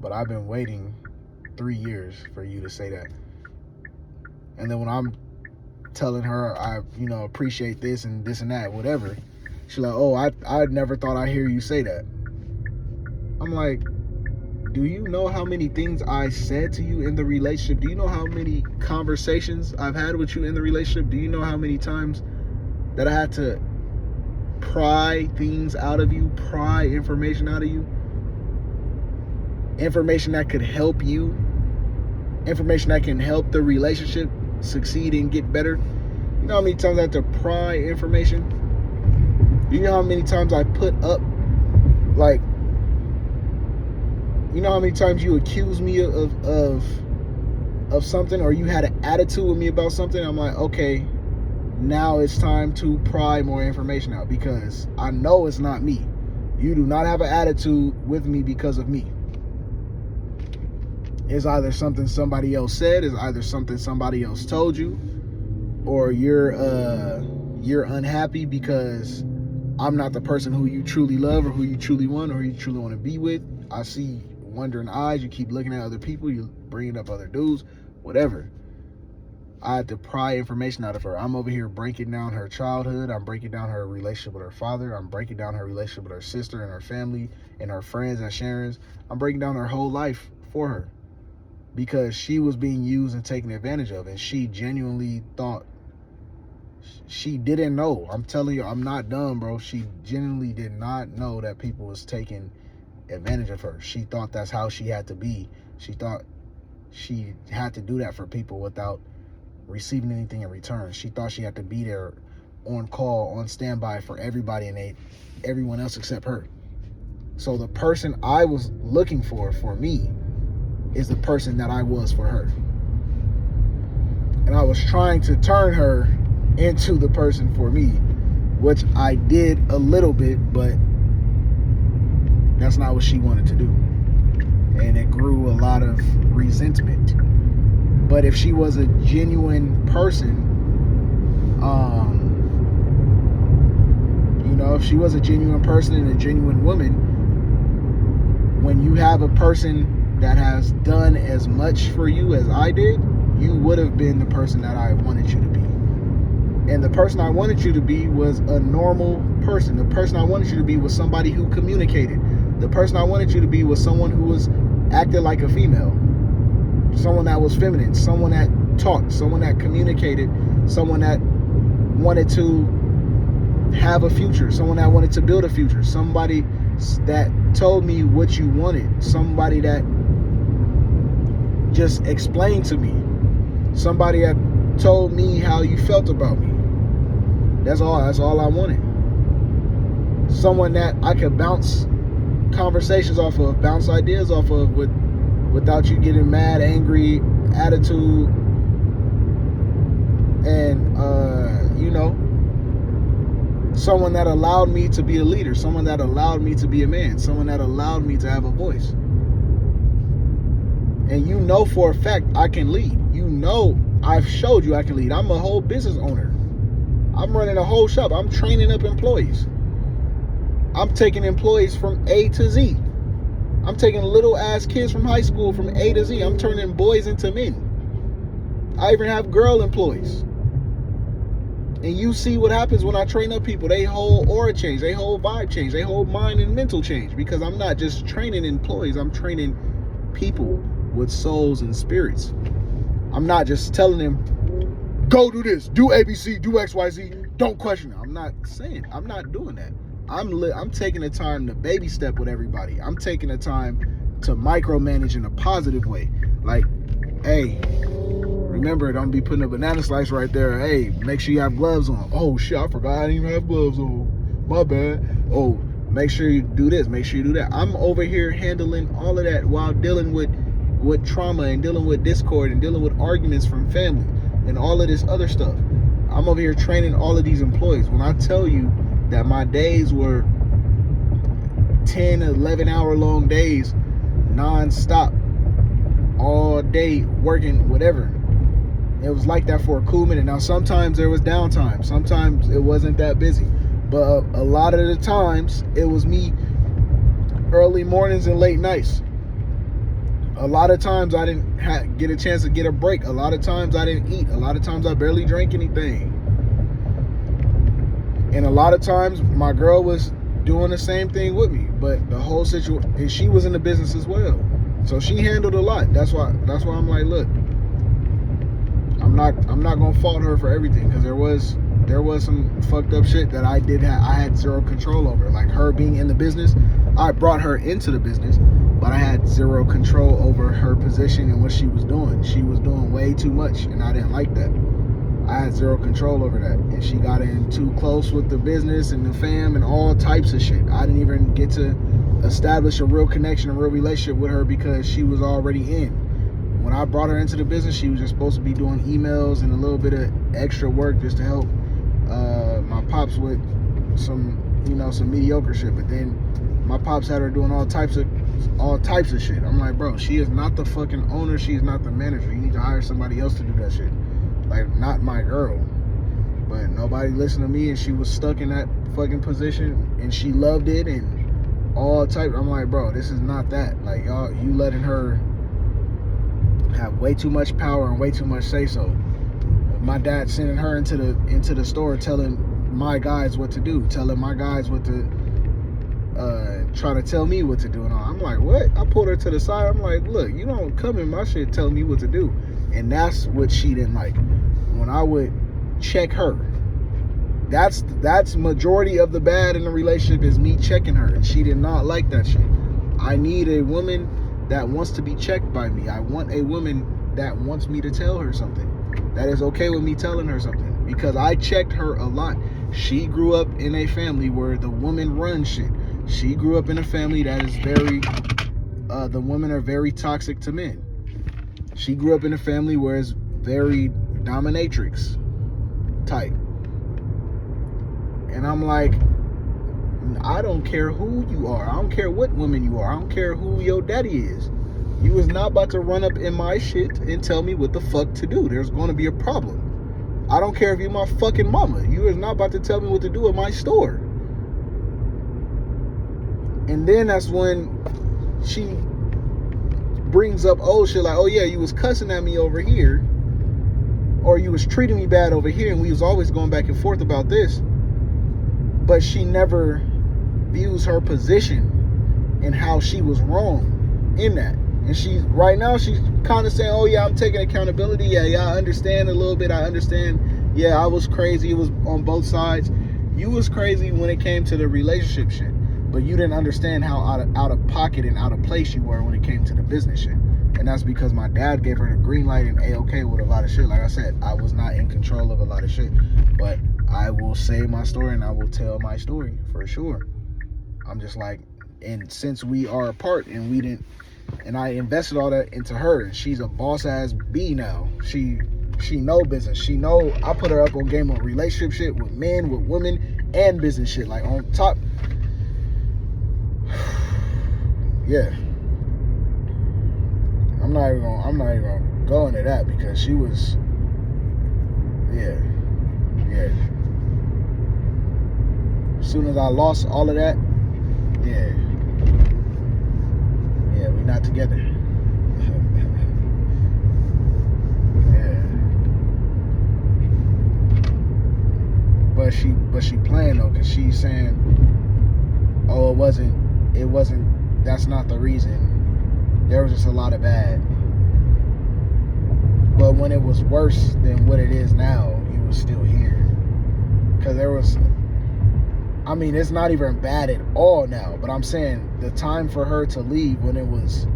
but I've been waiting 3 years for you to say that. And then when I'm telling her I appreciate this and that, whatever, she's like, oh, I never thought I'd hear you say that. I'm like, do you know how many things I said to you in the relationship? Do you know how many conversations I've had with you in the relationship? Do you know how many times that I had to pry things out of you, pry information out of you? Information that could help you, information that can help the relationship succeed and get better. You know how many times I had to pry information? Do you know how many times I put up, like, you know how many times you accuse me of something, or you had an attitude with me about something? I'm like, okay, now it's time to pry more information out, because I know it's not me. You do not have an attitude with me because of me. It's either something somebody else said, it's either something somebody else told you, or you're unhappy because I'm not the person who you truly love, or who you truly want, or who you truly want to be with. I see wondering eyes. You keep looking at other people. You bringing up other dudes, whatever. I had to pry information out of her. I'm over here breaking down her childhood. I'm breaking down her relationship with her father. I'm breaking down her relationship with her sister and her family and her friends at Sharon's. I'm breaking down her whole life for her, because she was being used and taken advantage of, and she genuinely thought, she didn't know. I'm telling you, I'm not dumb, bro. She genuinely did not know that people was taking advantage of her. She thought that's how she had to be. She thought she had to do that for people without receiving anything in return. She thought she had to be there on call, on standby for everybody, and everyone else except her. So the person I was looking for me is the person that I was for her. And I was trying to turn her into the person for me, which I did a little bit, but that's not what she wanted to do. And it grew a lot of resentment. But if she was a genuine person, if she was a genuine person and a genuine woman, when you have a person that has done as much for you as I did, you would have been the person that I wanted you to be. And the person I wanted you to be was a normal person. The person I wanted you to be was somebody who communicated. The person I wanted you to be was someone who was acted like a female. Someone that was feminine. Someone that talked. Someone that communicated. Someone that wanted to have a future. Someone that wanted to build a future. Somebody that told me what you wanted. Somebody that just explained to me. Somebody that told me how you felt about me. That's all I wanted. Someone that I could bounce conversations off of, bounce ideas off of, without you getting mad, angry, attitude, and someone that allowed me to be a leader, someone that allowed me to be a man, someone that allowed me to have a voice. And you know for a fact I can lead. You know I've showed you I can lead. I'm a whole business owner. I'm running a whole shop. I'm training up employees. I'm taking employees from A to Z. I'm taking little ass kids from high school from A to Z. I'm turning boys into men. I even have girl employees. And you see what happens when I train up people. They whole aura change. They whole vibe change. They whole mind and mental change. Because I'm not just training employees. I'm training people with souls and spirits. I'm not just telling them, go do this, do ABC, do XYZ, don't question it. I'm not doing that. I'm taking the time to baby step with everybody. I'm taking the time to micromanage in a positive way. Like, hey, remember, don't be putting a banana slice right there. Hey, make sure you have gloves on. Oh shit, I forgot I didn't even have gloves on. My bad. Oh, make sure you do this, make sure you do that. I'm over here handling all of that while dealing with trauma and dealing with discord and dealing with arguments from family and all of this other stuff. I'm over here training all of these employees. When I tell you that my days were 10, 11 hour long days, non-stop, all day working, whatever. It was like that for a cool minute. Now, sometimes there was downtime. Sometimes it wasn't that busy. But a lot of the times, it was me early mornings and late nights. A lot of times I didn't get a chance to get a break. A lot of times I didn't eat. A lot of times I barely drank anything. And a lot of times my girl was doing the same thing with me. But the whole situation, she was in the business as well. So she handled a lot. That's why I'm like, look, I'm not gonna fault her for everything, because there was some fucked up shit that I had zero control over. Like her being in the business, I brought her into the business, but I had zero control over her position and what she was doing. She was doing way too much, and I didn't like that. I had zero control over that, and she got in too close with the business and the fam and all types of shit. I didn't even get to establish a real connection, a real relationship with her, because she was already in. When I brought her into the business, she was just supposed to be doing emails and a little bit of extra work just to help my pops with some mediocre shit. But then my pops had her doing all types of shit. I'm like, bro, she is not the fucking owner. She is not the manager. You need to hire somebody else to do that shit. Like, not my girl. But nobody listened to me, and she was stuck in that fucking position, and she loved it, and all types. I'm like, bro, this is not that. Like, y'all, you letting her have way too much power and way too much say so. My dad sending her into the store, telling my guys what to do, telling my guys what to try to tell me what to do and all. I'm like, what? I pulled her to the side. I'm like, look, you don't come in my shit telling me what to do. And that's what she didn't like. When I would check her, that's majority of the bad in the relationship, is me checking her, and she did not like that shit. I need a woman that wants to be checked by me. I want a woman that wants me to tell her something, that is okay with me telling her something, because I checked her a lot. She grew up in a family where the woman runs shit. She grew up in a family that is very, the women are very toxic to men. She grew up in a family where it's very dominatrix type. And I'm like, I don't care who you are. I don't care what woman you are. I don't care who your daddy is. You is not about to run up in my shit and tell me what the fuck to do. There's going to be a problem. I don't care if you're my fucking mama. You is not about to tell me what to do at my store. And then that's when she brings up old shit like, oh yeah, you was cussing at me over here, or you was treating me bad over here, and we was always going back and forth about this. But she never views her position and how she was wrong in that. And she's kind of saying, oh yeah, I'm taking accountability. Yeah, I understand a little bit. I understand. Yeah, I was crazy. It was on both sides. You was crazy when it came to the relationship shit, but you didn't understand how out of pocket and out of place you were when it came to the business shit. And that's because my dad gave her the green light and A-okay with a lot of shit. Like I said, I was not in control of a lot of shit, but I will say my story and I will tell my story for sure. I'm just like, and since we are apart and I invested all that into her, and she's a boss ass B now. She know business. She know I put her up on game on relationship shit with men, with women, and business shit. Like on top. Yeah. I'm not even gonna go into that, because she was, yeah. As soon as I lost all of that, yeah, we not together. Yeah. But she playing though, because she's saying, oh, it wasn't, that's not the reason. There was just a lot of bad. But when it was worse than what it is now, you was still here. Because there was, I mean, it's not even bad at all now, but I'm saying the time for her to leave when I was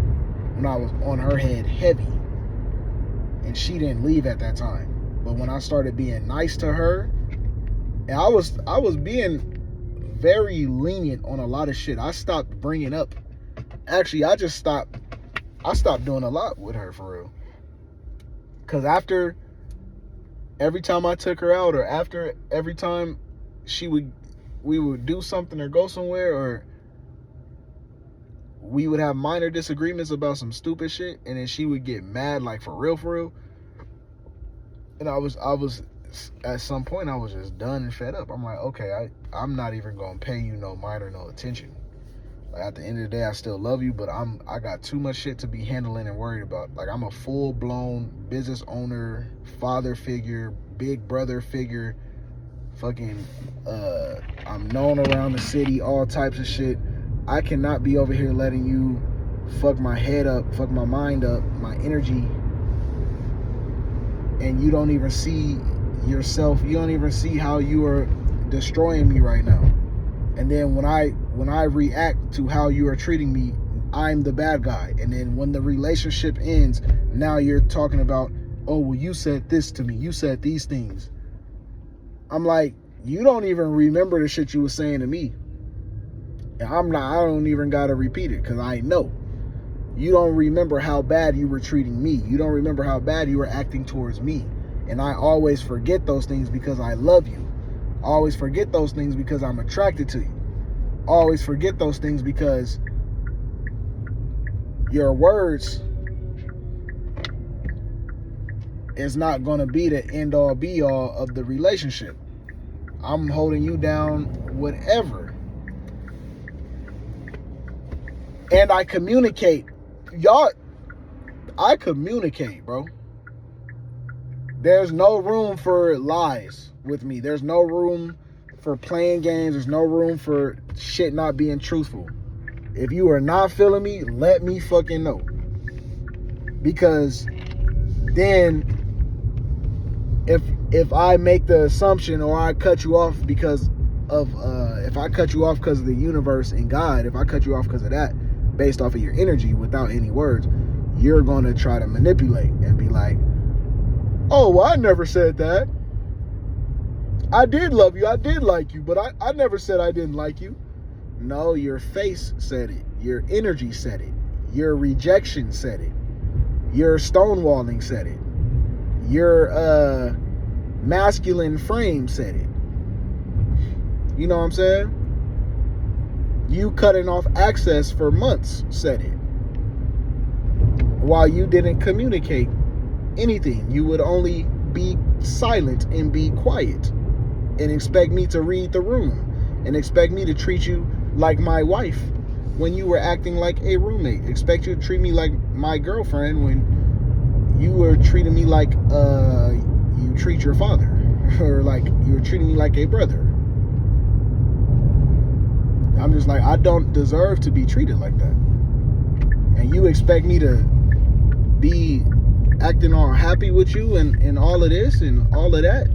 on her head heavy, and she didn't leave at that time. But when I started being nice to her, and I was being very lenient on a lot of shit. I stopped bringing up, actually I stopped doing a lot with her for real. Because after every time I took her out, or after every time we would do something or go somewhere, or we would have minor disagreements about some stupid shit, and then she would get mad, like for real. And I was at some point I was just done and fed up. I'm like, okay, I'm not even gonna pay you no mind or no attention. Like, at the end of the day, I still love you, but I got too much shit to be handling and worried about. Like, I'm a full-blown business owner, father figure, big brother figure, fucking, I'm known around the city, all types of shit. I cannot be over here letting you fuck my head up, fuck my mind up, my energy, and you don't even see yourself, you don't even see how you are destroying me right now. And then when I react to how you are treating me, I'm the bad guy. And then when the relationship ends, now you're talking about, oh, well, you said this to me, you said these things. I'm like, you don't even remember the shit you were saying to me. And I don't even gotta repeat it, because I know. You don't remember how bad you were treating me. You don't remember how bad you were acting towards me. And I always forget those things because I love you. I always forget those things because I'm attracted to you. I always forget those things because your words is not going to be the end all be all of the relationship. I'm holding you down, whatever. And I communicate. I communicate, bro. There's no room for lies with me. There's no room for playing games. There's no room for shit not being truthful. If you are not feeling me, let me fucking know. Because then if I make the assumption, or I cut you off because of if I cut you off because of the universe and God, if I cut you off because of that, based off of your energy without any words, you're going to try to manipulate and be like, oh, well, I never said that. I did love you. I did like you, but I never said I didn't like you. No, your face said it. Your energy said it. Your rejection said it. Your stonewalling said it. Your masculine frame said it. You know what I'm saying? You cutting off access for months said it. While you didn't communicate anything. You would only be silent and be quiet and expect me to read the room and expect me to treat you like my wife when you were acting like a roommate. Expect you to treat me like my girlfriend when you were treating me like you treat your father, or like you were treating me like a brother. I'm just like, I don't deserve to be treated like that. And you expect me to be acting all happy with you and all of this and all of that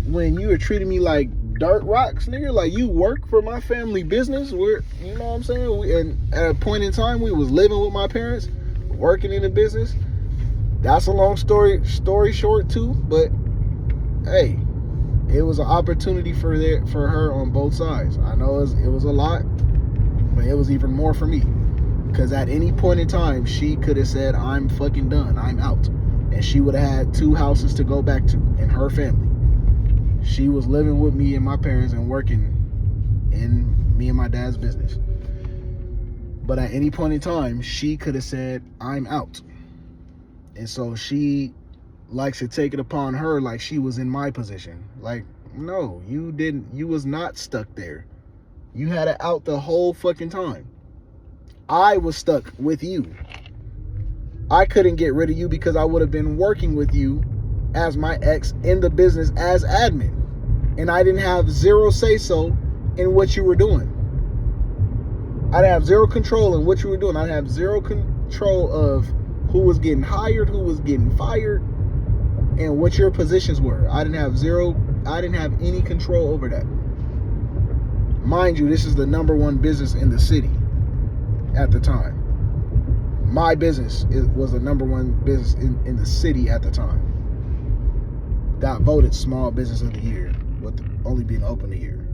when you were treating me like dirt rocks, nigga. Like, you work for my family business. We're, you know what I'm saying? And at a point in time, we was living with my parents, working in the business. That's a long story short too, but hey, it was an opportunity for her on both sides. I know it was a lot, but it was even more for me. Because at any point in time, she could have said, I'm fucking done, I'm out. And she would have had 2 houses to go back to in her family. She was living with me and my parents and working in me and my dad's business. But at any point in time, she could have said, I'm out. And so she likes to take it upon her like she was in my position. Like, no, you didn't. You was not stuck there. You had it out the whole fucking time. I was stuck with you. I couldn't get rid of you because I would have been working with you as my ex in the business as admin. And I didn't have zero say-so in what you were doing. I didn't have zero control in what you were doing. I have zero control of who was getting hired, who was getting fired, and what your positions were. I didn't have any control over that. Mind you, this is the #1 business in the city at the time. My business was the #1 business in the city at the time. Got voted small business of the year, with only being open a year.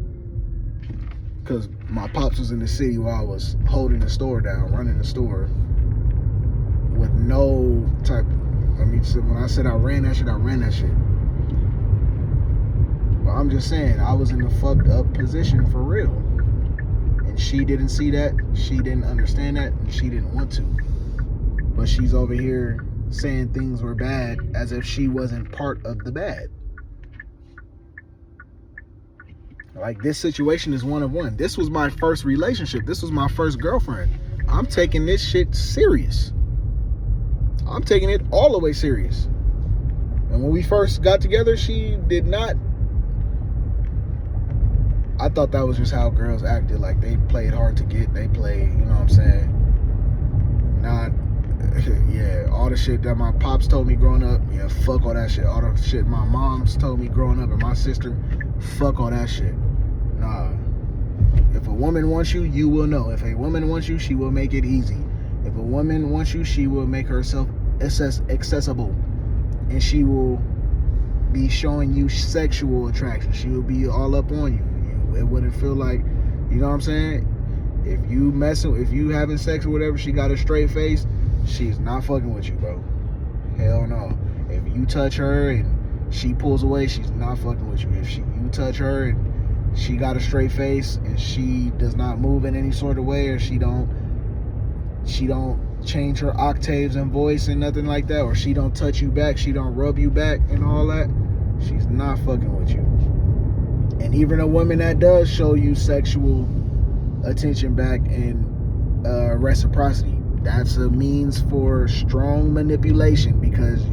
Because my pops was in the city while I was holding the store down, running the store with no type. I mean, when I said I ran that shit, I ran that shit. But I'm just saying, I was in a fucked up position for real. And she didn't see that, she didn't understand that, and she didn't want to. But she's over here saying things were bad as if she wasn't part of the bad. Like, this situation is one of one. This was my first relationship. This was my first girlfriend. I'm taking this shit serious. I'm taking it all the way serious. And when we first got together, she did not. I thought that was just how girls acted. Like, they played hard to get. They played, you know what I'm saying? the shit that my pops told me growing up, yeah, fuck all that shit. All the shit my mom's told me growing up and my sister, fuck all that shit. Nah. If a woman wants you, you will know. If a woman wants you, she will make it easy. If a woman wants you, she will make herself accessible. And she will be showing you sexual attraction. She will be all up on you. It wouldn't feel like, you know what I'm saying? If you having sex or whatever, she got a straight face, she's not fucking with you, bro. Hell no. If you touch her and she pulls away, she's not fucking with you. If you touch her and she got a straight face and she does not move in any sort of way, or she don't change her octaves and voice and nothing like that, or she don't touch you back, she don't rub you back and all that, she's not fucking with you. And even a woman that does show you sexual attention back and reciprocity, that's a means for strong manipulation, because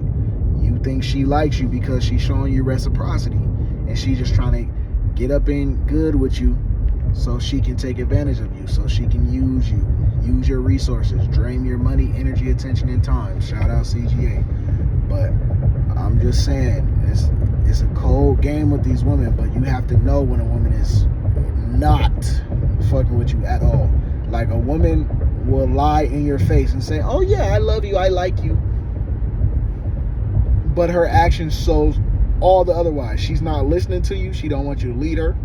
you think she likes you because she's showing you reciprocity, and she's just trying to get up in good with you so she can take advantage of you, so she can use you, use your resources, drain your money, energy, attention, and time. Shout out CGA. But I'm just saying, it's a cold game with these women, but you have to know when a woman is not fucking with you at all. Like, a woman will lie in your face and say, oh yeah, I love you, I like you, but her actions shows all the otherwise. She's not listening to you. She don't want you to lead her.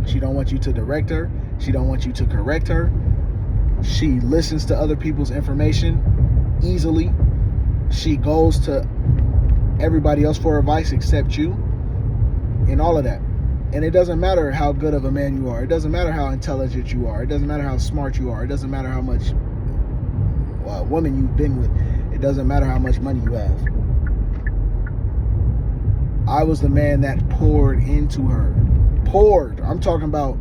She don't want you to direct her. She don't want you to correct her. She listens to other people's information easily. She goes to everybody else for advice except you, and all of that. And it doesn't matter how good of a man you are. It doesn't matter how intelligent you are. It doesn't matter how smart you are. It doesn't matter how much woman you've been with. It doesn't matter how much money you have. I was the man that poured into her. Poured. I'm talking about,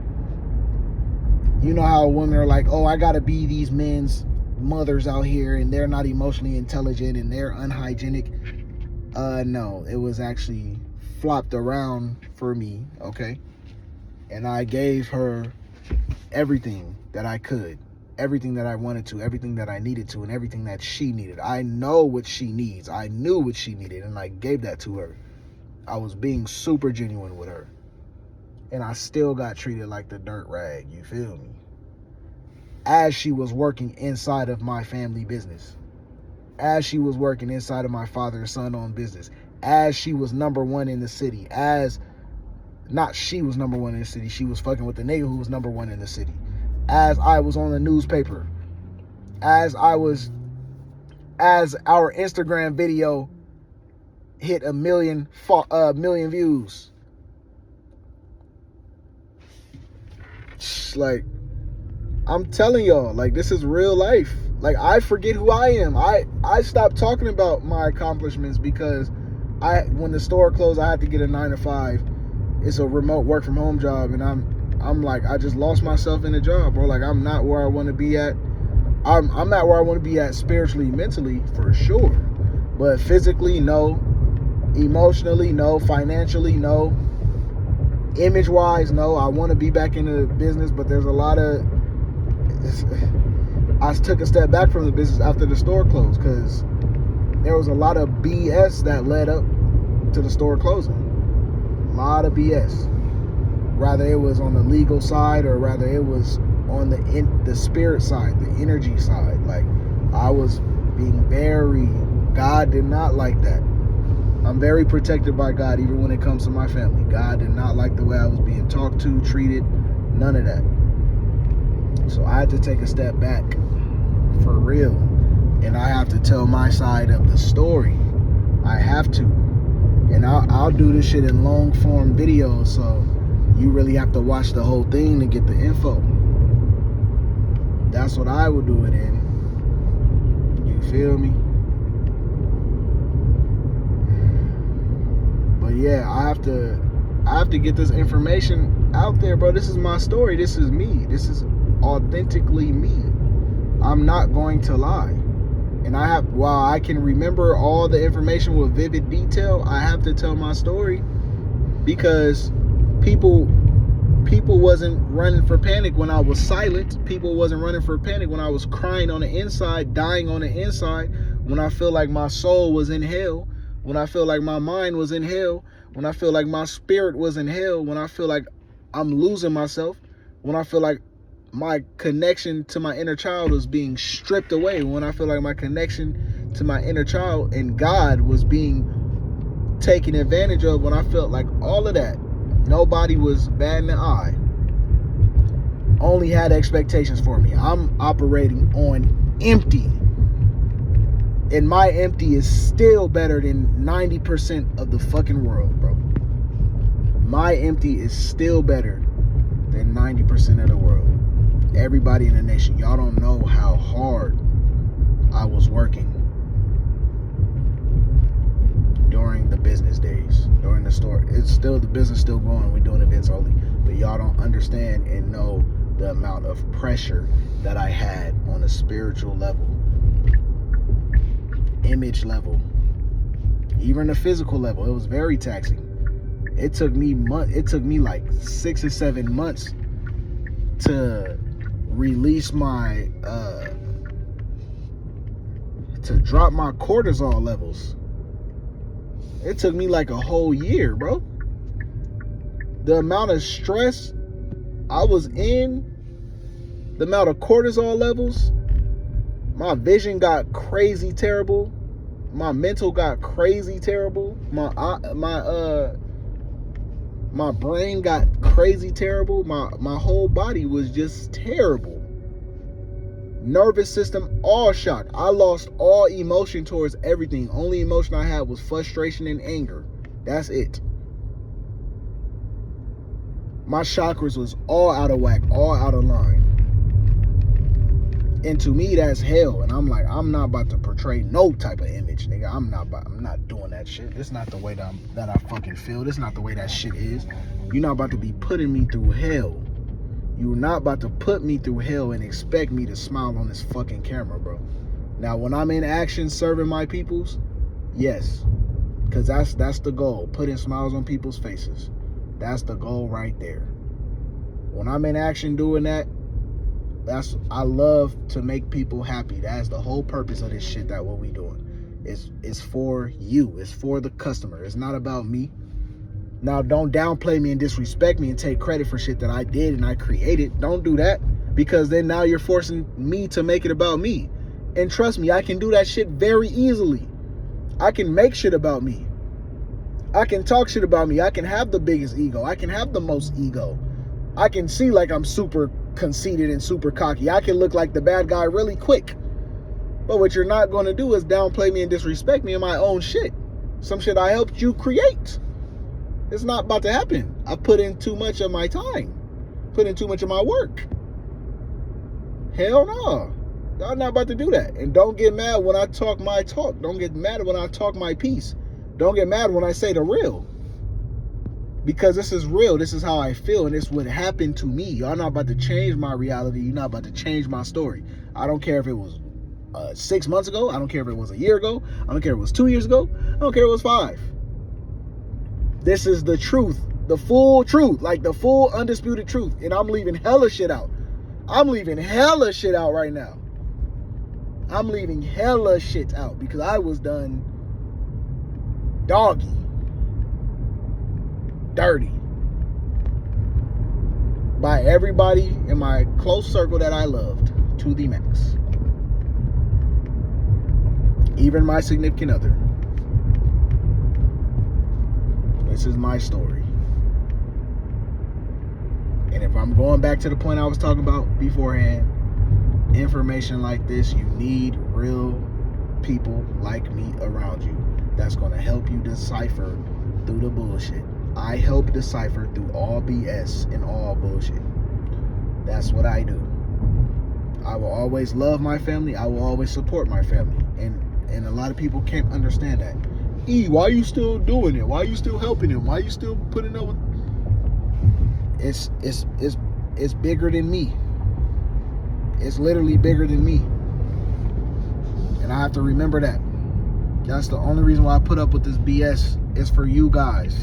you know how women are like, oh, I gotta be these men's mothers out here and they're not emotionally intelligent and they're unhygienic. No, it was actually flopped around for me, okay? And I gave her everything that I could, everything that I wanted to, everything that I needed to, and everything that she needed. I know what she needs. I knew what she needed, and I gave that to her. I was being super genuine with her. And I still got treated like the dirt rag, you feel me? As she was working inside of my family business. As she was working inside of my father's son-owned business. As she was number one in the city. Not she was number one in the city. She was fucking with the nigga who was number one in the city. As I was on the newspaper. As our Instagram video hit a million views. Like, I'm telling y'all, like, this is real life. Like, I forget who I am. I stopped talking about my accomplishments because when the store closed, I had to get a 9 to 5. It's a remote work from home job, and I'm like, I just lost myself in the job, bro. Like, I'm not where I want to be at. I'm not where I want to be at spiritually, mentally, for sure. But physically, no. Emotionally, no. Financially, no. Image-wise, no. I want to be back in the business, but there's a lot of... I took a step back from the business after the store closed because there was a lot of BS that led up to the store closing. A lot of BS. Rather it was on the legal side, or rather it was on the spirit side, the energy side. Like, I was being very... God did not like that. I'm very protected by God, even when it comes to my family. God did not like the way I was being talked to, treated, none of that. So I had to take a step back, for real. And I have to tell my side of the story. I have to. And I'll do this shit in long form videos, so you really have to watch the whole thing to get the info. That's what I would do it in. You feel me? But yeah, I have to get this information out there, bro. This is my story. This is me. This is authentically me. I'm not going to lie. And while I can remember all the information with vivid detail, I have to tell my story because people People wasn't running for panic when I was silent. People wasn't running for panic when I was crying on the inside, dying on the inside, when I feel like my soul was in hell, when I feel like my mind was in hell, when I feel like my spirit was in hell, when I feel like I'm losing myself, when I feel like my connection to my inner child was being stripped away, when I feel like my connection to my inner child and God was being taken advantage of, when I felt like all of that, nobody was batting an eye, only had expectations for me. I'm operating on empty, and my empty is still better than 90% of the fucking world, bro. My empty is still better than 90% of the world. Everybody in the nation, y'all don't know how hard I was working during the business days, during the store. It's still, the business still going. We're doing events only, but y'all don't understand and know the amount of pressure that I had on a spiritual level, image level, even the physical level. It was very taxing. It took me like 6 or 7 months to release my to drop my cortisol levels. It took me like a whole year, bro. The amount of stress I was in, the amount of cortisol levels, my vision got crazy terrible, my mental got crazy terrible, my brain got crazy terrible, my whole body was just terrible. Nervous system, all shot. I lost all emotion towards everything. Only emotion I had was frustration and anger. That's it. My chakras was all out of whack, all out of line. And to me, that's hell. And I'm like, I'm not about to portray no type of image, nigga. I'm not doing that shit. This not the way that I fucking feel. This not the way that shit is. You're not about to be putting me through hell. You're not about to put me through hell and expect me to smile on this fucking camera, bro. Now, when I'm in action serving my peoples, yes. Because that's the goal. Putting smiles on people's faces. That's the goal right there. When I'm in action doing that, I love to make people happy. That's the whole purpose of this shit, that what we doing. It's for you. It's for the customer. It's not about me. Now, don't downplay me and disrespect me and take credit for shit that I did and I created. Don't do that, because then now you're forcing me to make it about me. And trust me, I can do that shit very easily. I can make shit about me. I can talk shit about me. I can have the biggest ego. I can have the most ego. I can see like I'm super conceited and super cocky. I can look like the bad guy really quick. But what you're not going to do is downplay me and disrespect me in my own shit. Some shit I helped you create. It's not about to happen. I put in too much of my time. Put in too much of my work. Hell no. Y'all not about to do that. And don't get mad when I talk my talk. Don't get mad when I talk my piece. Don't get mad when I say the real. Because this is real. This is how I feel. And it's what happened to me. Y'all not about to change my reality. You're not about to change my story. I don't care if it was 6 months ago. I don't care if it was a year ago. I don't care if it was 2 years ago. I don't care if it was 5. This is the truth, the full truth, like the full undisputed truth. And I'm leaving hella shit out. I'm leaving hella shit out right now. I'm leaving hella shit out because I was done doggy, dirty by everybody in my close circle that I loved to the max. Even my significant other. This is my story. And if I'm going back to the point I was talking about beforehand, information like this, you need real people like me around you that's going to help you decipher through the bullshit. I help decipher through all BS and all bullshit. That's what I do. I will always love my family. I will always support my family. And a lot of people can't understand that. Why are you still doing it? Why are you still helping him? Why are you still putting up with... It's bigger than me. It's literally bigger than me. And I have to remember that. That's the only reason why I put up with this BS is for you guys.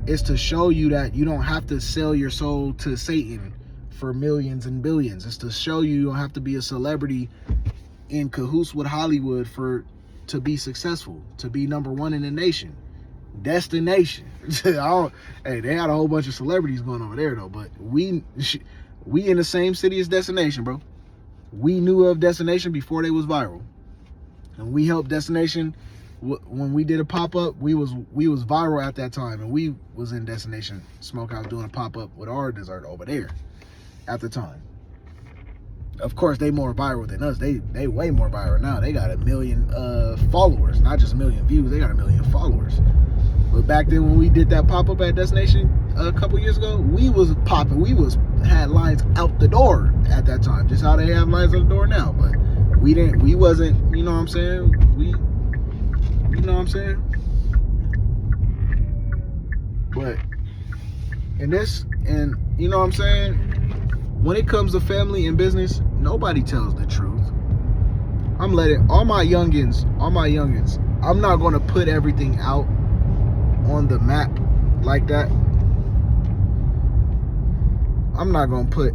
It's to show you that you don't have to sell your soul to Satan for millions and billions. It's to show you don't have to be a celebrity in cahoots with Hollywood to be successful, to be number one in the nation. Destination. Hey, they had a whole bunch of celebrities going over there though, but we in the same city as Destination, bro. We knew of Destination before they was viral, and we helped Destination when we did a pop-up. We was viral at that time, and we was in Destination Smokehouse doing a pop-up with our dessert over there at the time. Of course, they more viral than us. They way more viral now. They got 1 million followers, not just 1 million views. They got 1 million followers. But back then, when we did that pop-up at Destination a couple years ago, we was popping. We had lines out the door at that time, just how they have lines out the door now. But we didn't. We wasn't. You know what I'm saying? You know what I'm saying? But and you know what I'm saying? When it comes to family and business, nobody tells the truth. I'm letting all my youngins, I'm not going to put everything out on the map like that. I'm not going to put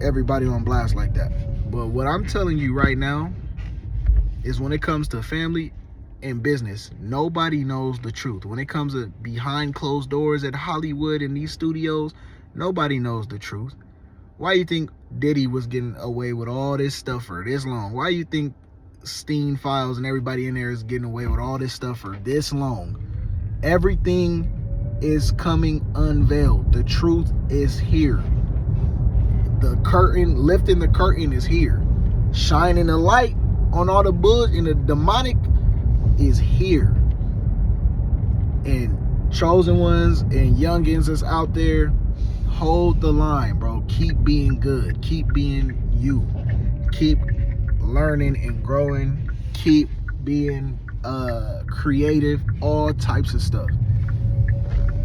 everybody on blast like that. But what I'm telling you right now is when it comes to family and business, nobody knows the truth. When it comes to behind closed doors at Hollywood and these studios, nobody knows the truth. Why you think Diddy was getting away with all this stuff for this long? Why you think Steen Files and everybody in there is getting away with all this stuff for this long? Everything is coming unveiled. The truth is here. The curtain, lifting the curtain is here. Shining the light on all the bullshit and the demonic is here. And chosen ones and youngins that's out there, hold the line, bro. Keep being good. Keep being you. Keep learning and growing. Keep being creative. All types of stuff.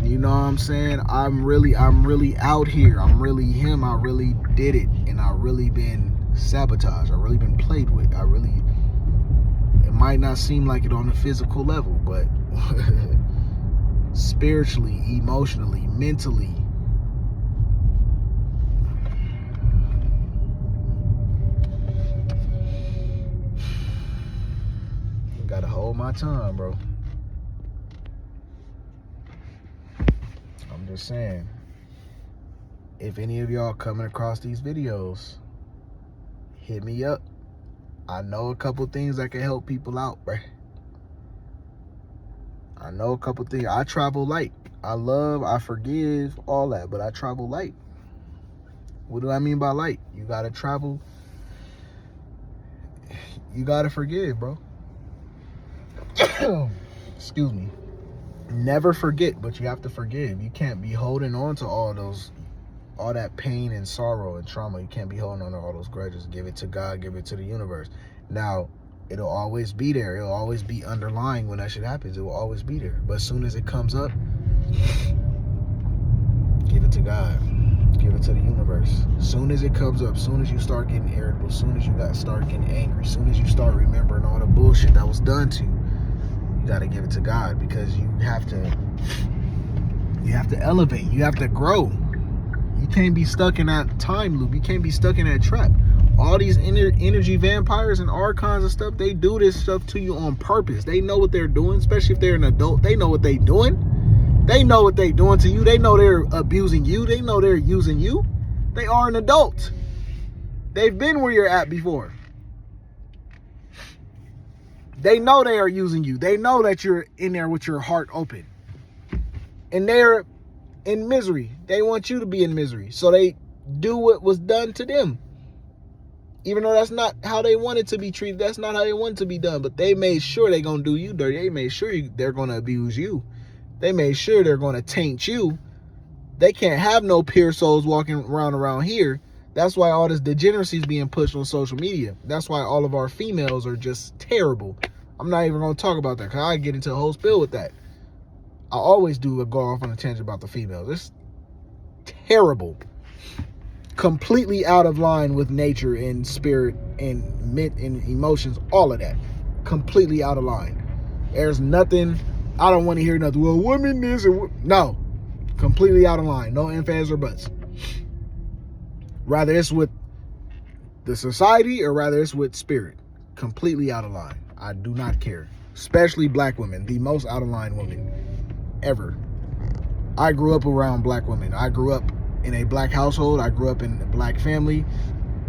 You know what I'm saying? I'm really out here. I'm really him. I really did it. And I really been sabotaged. I really been played with. It might not seem like it on the physical level, but spiritually, emotionally, mentally, gotta hold my tongue, bro. I'm just saying, if any of y'all coming across these videos, hit me up. I know a couple things that can help people out, bro. I know a couple things. I travel light. I forgive, all that, but I travel light. What do I mean by light? You gotta travel. You gotta forgive, bro. Excuse me. Never forget, but you have to forgive. You can't be holding on to all that pain and sorrow and trauma. You can't be holding on to all those grudges. Give it to God, give it to the universe. Now, it'll always be there. It'll always be underlying when that shit happens. It will always be there. But as soon as it comes up, give it to God. Give it to the universe. As soon as it comes up, as soon as you start getting irritable, as soon as you start getting angry, as soon as you start remembering all the bullshit that was done to you, you got to give it to God, because you have to elevate. You have to grow. You can't be stuck in that time loop. You can't be stuck in that trap. All these energy vampires and archons and stuff, they do this stuff to you on purpose. They know what they're doing, especially if they're an adult. They know what they're doing. They know what they're doing to you. They know they're abusing you. They know they're using you. They are an adult. They've been where you're at before. They know they are using you. They know that you're in there with your heart open. And they're in misery. They want you to be in misery. So they do what was done to them. Even though that's not how they wanted to be treated. That's not how they want it to be done. But they made sure they're going to do you dirty. They made sure they're going to abuse you. They made sure they're going to taint you. They can't have no pure souls walking around here. That's why all this degeneracy is being pushed on social media. That's why all of our females are just terrible. I'm not even going to talk about that, because I get into a whole spill with that. I always do go off on a tangent about the females. It's terrible. Completely out of line with nature and spirit and emotions, all of that. Completely out of line. There's nothing. I don't want to hear nothing. Well, women this and no. Completely out of line. No ifs, ands, or buts. Rather it's with the society or rather it's with spirit. Completely out of line. I do not care. Especially black women. The most out of line women ever. I grew up around black women. I grew up in a black household. I grew up in a black family.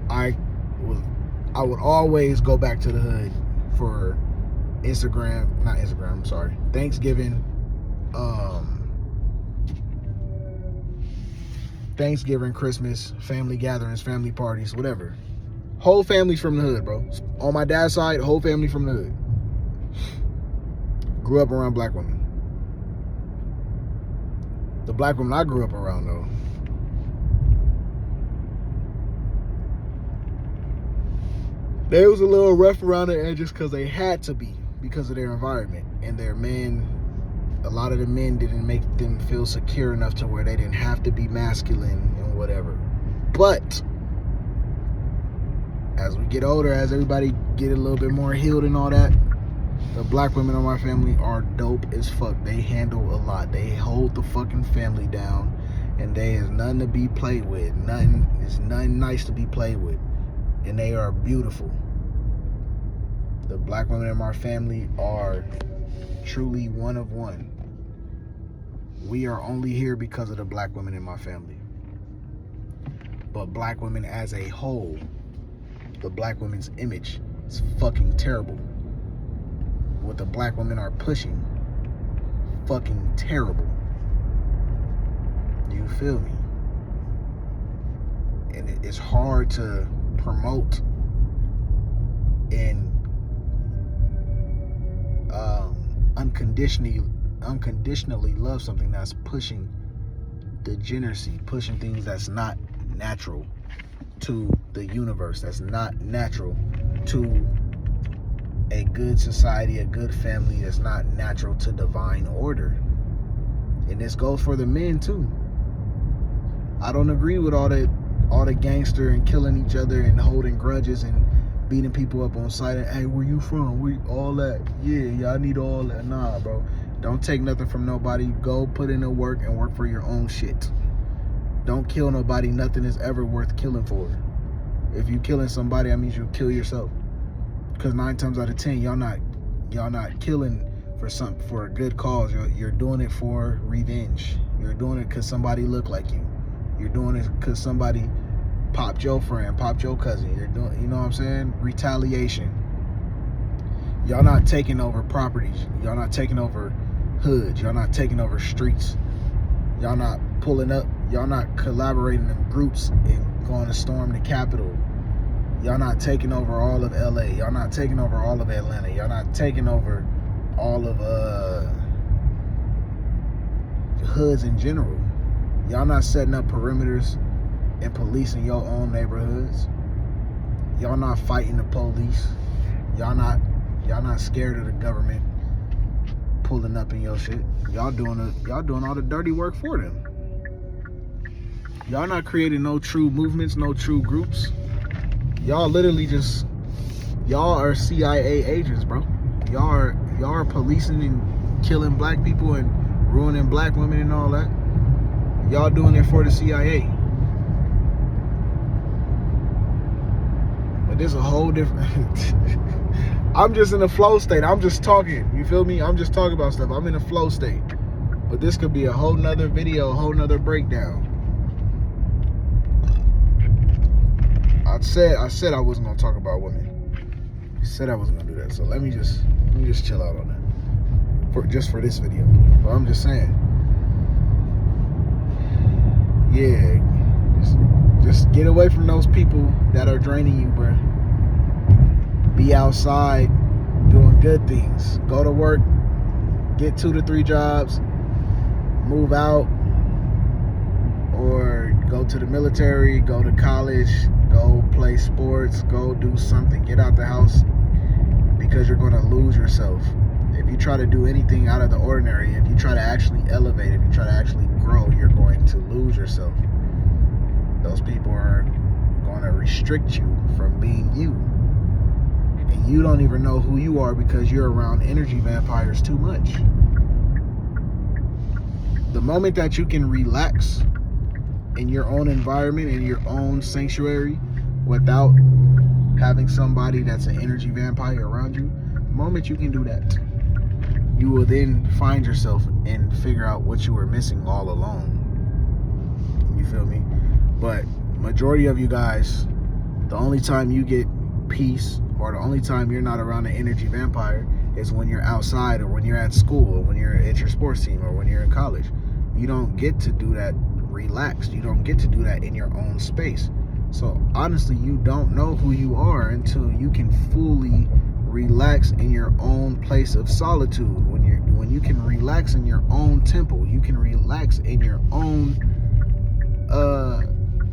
I would always go back to the hood for Thanksgiving, Christmas, family gatherings, family parties, whatever. Whole family's from the hood, bro. On my dad's side, whole family from the hood. Grew up around black women. The black women I grew up around, though, they was a little rough around the edges because they had to be because of their environment. And their men, a lot of the men didn't make them feel secure enough to where they didn't have to be masculine and whatever. But as we get older, as everybody get a little bit more healed and all that, the black women in my family are dope as fuck. They handle a lot. They hold the fucking family down, and they is nothing to be played with. Nothing nice to be played with. And they are beautiful. The black women in my family are truly one of one. We are only here because of the black women in my family. But black women as a whole, the black women's image is fucking terrible. What the black women are pushing, fucking terrible. You feel me? And it's hard to promote and unconditionally love something that's pushing degeneracy, pushing things that's not natural to the universe, that's not natural to a good society, a good family, that's not natural to divine order. And this goes for the men too. I don't agree with all the gangster and killing each other and holding grudges and beating people up on sight. And, hey, where you from? All that. Yeah, I need all that. Nah, bro. Don't take nothing from nobody. Go put in the work and work for your own shit. Don't kill nobody. Nothing is ever worth killing for. If you killing somebody, that means you kill yourself. Because 9 times out of 10, y'all not killing for a good cause. You're doing it for revenge. You're doing it because somebody look like you. You're doing it because somebody popped your friend, popped your cousin. You're doing, you know what I'm saying? Retaliation. Y'all not taking over properties. Y'all not taking over hoods. Y'all not taking over streets. Y'all not pulling up. Y'all not collaborating in groups and going to storm the Capitol. Y'all not taking over all of LA. Y'all not taking over all of Atlanta. Y'all not taking over all of hoods in general. Y'all not setting up perimeters and policing your own neighborhoods. Y'all not fighting the police. Y'all not scared of the government pulling up in your shit. Y'all doing all the dirty work for them. Y'all not creating no true movements, no true groups. Y'all literally y'all are CIA agents, bro. Y'all are policing and killing black people and ruining black women and all that. Y'all doing it for the CIA. But there's a whole different I'm just in a flow state. I'm just talking. You feel me? I'm just talking about stuff. I'm in a flow state. But this could be a whole nother video, a whole nother breakdown. I said I wasn't gonna talk about women. I said I wasn't gonna do that. So let me just chill out on that. For this video. But I'm just saying. Yeah. Just get away from those people that are draining you, bro. Be outside doing good things. Go to work, get 2 to 3 jobs, move out, or go to the military, go to college, go play sports, go do something. Get out the house, because you're going to lose yourself. If you try to do anything out of the ordinary, if you try to actually elevate, if you try to actually grow, you're going to lose yourself. Those people are going to restrict you from being you. And you don't even know who you are because you're around energy vampires too much. The moment that you can relax in your own environment, in your own sanctuary, without having somebody that's an energy vampire around you, the moment you can do that, you will then find yourself and figure out what you were missing all along. You feel me? But majority of you guys, the only time you get peace, or the only time you're not around an energy vampire, is when you're outside, or when you're at school, or when you're at your sports team, or when you're in college. You don't get to do that relaxed. You don't get to do that in your own space. So honestly, you don't know who you are until you can fully relax in your own place of solitude. When you can relax in your own temple, you can relax in your own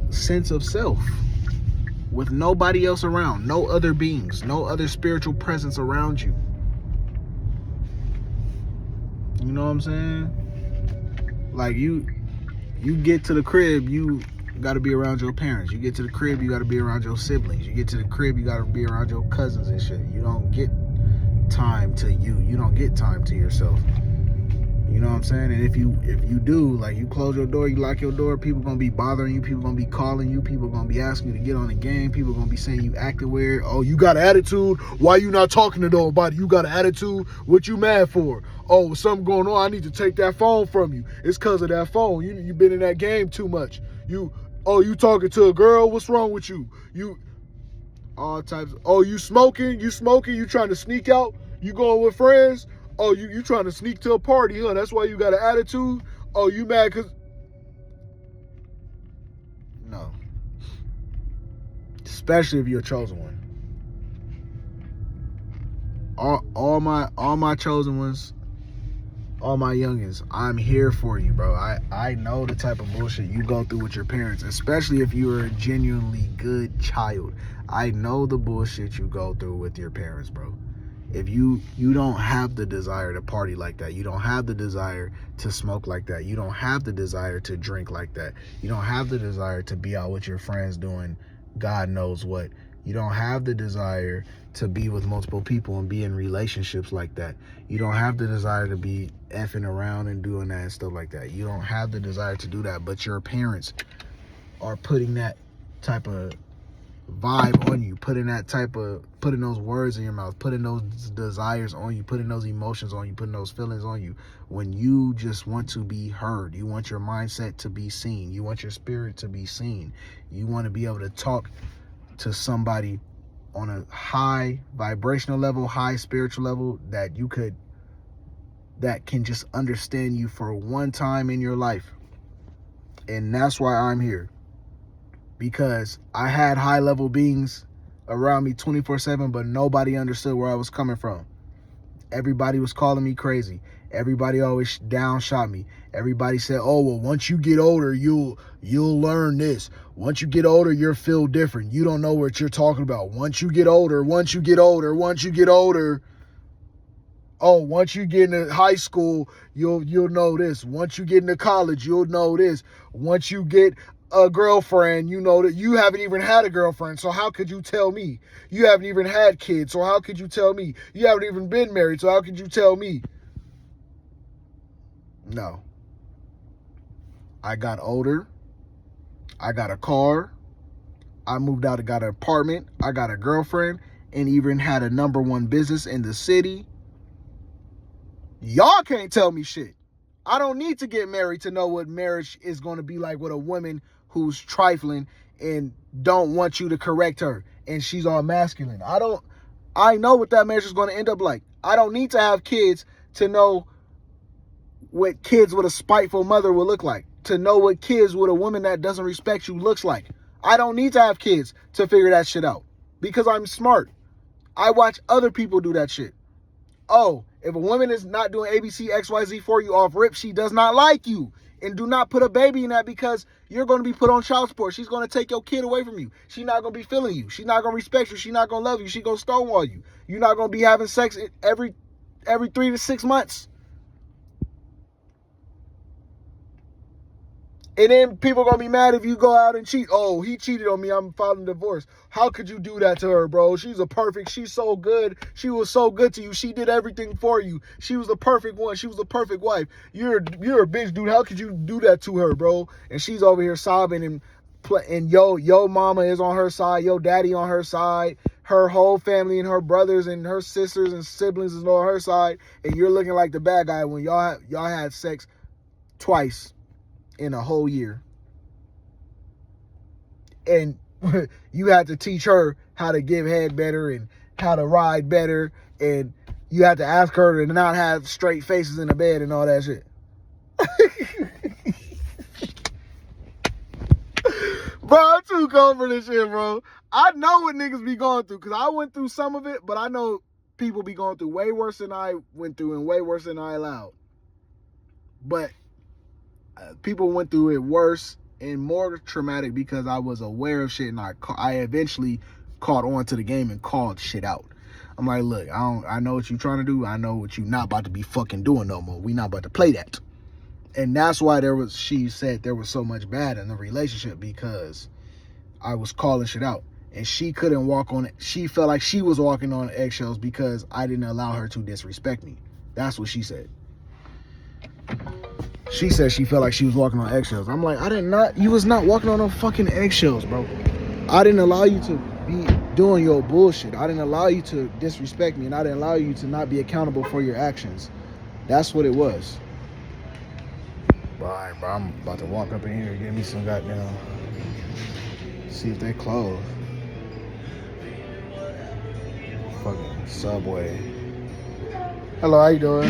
sense of self, with nobody else around, no other beings, no other spiritual presence around you. You know what I'm saying? Like, you get to the crib, you got to be around your parents. You get to the crib, you got to be around your siblings. You get to the crib, you got to be around your cousins and shit. You don't get time to you. You don't get time to yourself. You know what I'm saying? And if you do, like, you close your door, you lock your door, people gonna be bothering you, people gonna be calling you, people gonna be asking you to get on the game, people gonna be saying you acting weird. Oh, you got an attitude? Why you not talking to nobody? You got an attitude? What you mad for? Oh, something going on, I need to take that phone from you. It's cause of that phone. You been in that game too much. You talking to a girl? What's wrong with you? You all types. Oh, you smoking? You trying to sneak out? You going with friends? Oh, you trying to sneak to a party, huh? That's why you got an attitude? Oh, you mad because... No. Especially if you're a chosen one. All my chosen ones, all my youngins, I'm here for you, bro. I know the type of bullshit you go through with your parents, especially if you're a genuinely good child. I know the bullshit you go through with your parents, bro. If you don't have the desire to party like that, you don't have the desire to smoke like that, you don't have the desire to drink like that, you don't have the desire to be out with your friends doing God knows what, you don't have the desire to be with multiple people and be in relationships like that, you don't have the desire to be effing around and doing that and stuff like that, you don't have the desire to do that, but your parents are putting that type of vibe on you, putting those words in your mouth, putting those desires on you, putting those emotions on you, putting those feelings on you, when you just want to be heard. You want your mindset to be seen, you want your spirit to be seen, you want to be able to talk to somebody on a high vibrational level, high spiritual level, that can just understand you for one time in your life. And that's why I'm here. Because I had high-level beings around me 24/7, but nobody understood where I was coming from. Everybody was calling me crazy. Everybody always downshot me. Everybody said, oh, well, once you get older, you'll learn this. Once you get older, you'll feel different. You don't know what you're talking about. Once you get older. Oh, once you get into high school, you'll know this. Once you get into college, you'll know this. Once you get a girlfriend, you know that you haven't even had a girlfriend, so how could you tell me? You haven't even had kids, so how could you tell me? You haven't even been married, so how could you tell me? No. I got older. I got a car. I moved out and got an apartment. I got a girlfriend and even had a #1 business in the city. Y'all can't tell me shit. I don't need to get married to know what marriage is going to be like with a woman who's trifling and don't want you to correct her and she's all masculine. I know what that marriage is going to end up like. I don't need to have kids to know what kids with a spiteful mother will look like, to know what kids with a woman that doesn't respect you looks like. I don't need to have kids to figure that shit out because I'm smart. I watch other people do that shit. Oh, if a woman is not doing ABC, XYZ for you off rip, she does not like you. And do not put a baby in that because you're going to be put on child support. She's going to take your kid away from you. She's not going to be feeling you. She's not going to respect you. She's not going to love you. She's going to stonewall you. You're not going to be having sex every 3 to 6 months. And then people gonna be mad if you go out and cheat. Oh, he cheated on me. I'm filing divorce. How could you do that to her, bro? She's so good. She was so good to you. She did everything for you. She was the perfect one. She was the perfect wife. You're a bitch, dude. How could you do that to her, bro? And she's over here sobbing and yo mama is on her side. Yo daddy on her side. Her whole family and her brothers and her sisters and siblings is on her side. And you're looking like the bad guy when y'all had sex twice in a whole year. And you had to teach her how to give head better and how to ride better. And you had to ask her to not have straight faces in the bed and all that shit. Bro, I'm too cold for this shit, bro. I know what niggas be going through because I went through some of it, but I know people be going through way worse than I went through and way worse than I allowed. But people went through it worse and more traumatic because I was aware of shit and I eventually caught on to the game and called shit out. I'm like, look, I know what you trying to do. I know what you not about to be fucking doing no more. We not about to play that. And that's why she said there was so much bad in the relationship because I was calling shit out. And she couldn't walk on it. She felt like she was walking on eggshells because I didn't allow her to disrespect me. That's what she said. She said she felt like she was walking on eggshells. I'm like, you was not walking on no fucking eggshells, bro. I didn't allow you to be doing your bullshit. I didn't allow you to disrespect me, and I didn't allow you to not be accountable for your actions. That's what it was. All right, bro, I'm about to walk up in here and get me some goddamn, see if they close. Fucking Subway. Hello, how you doing?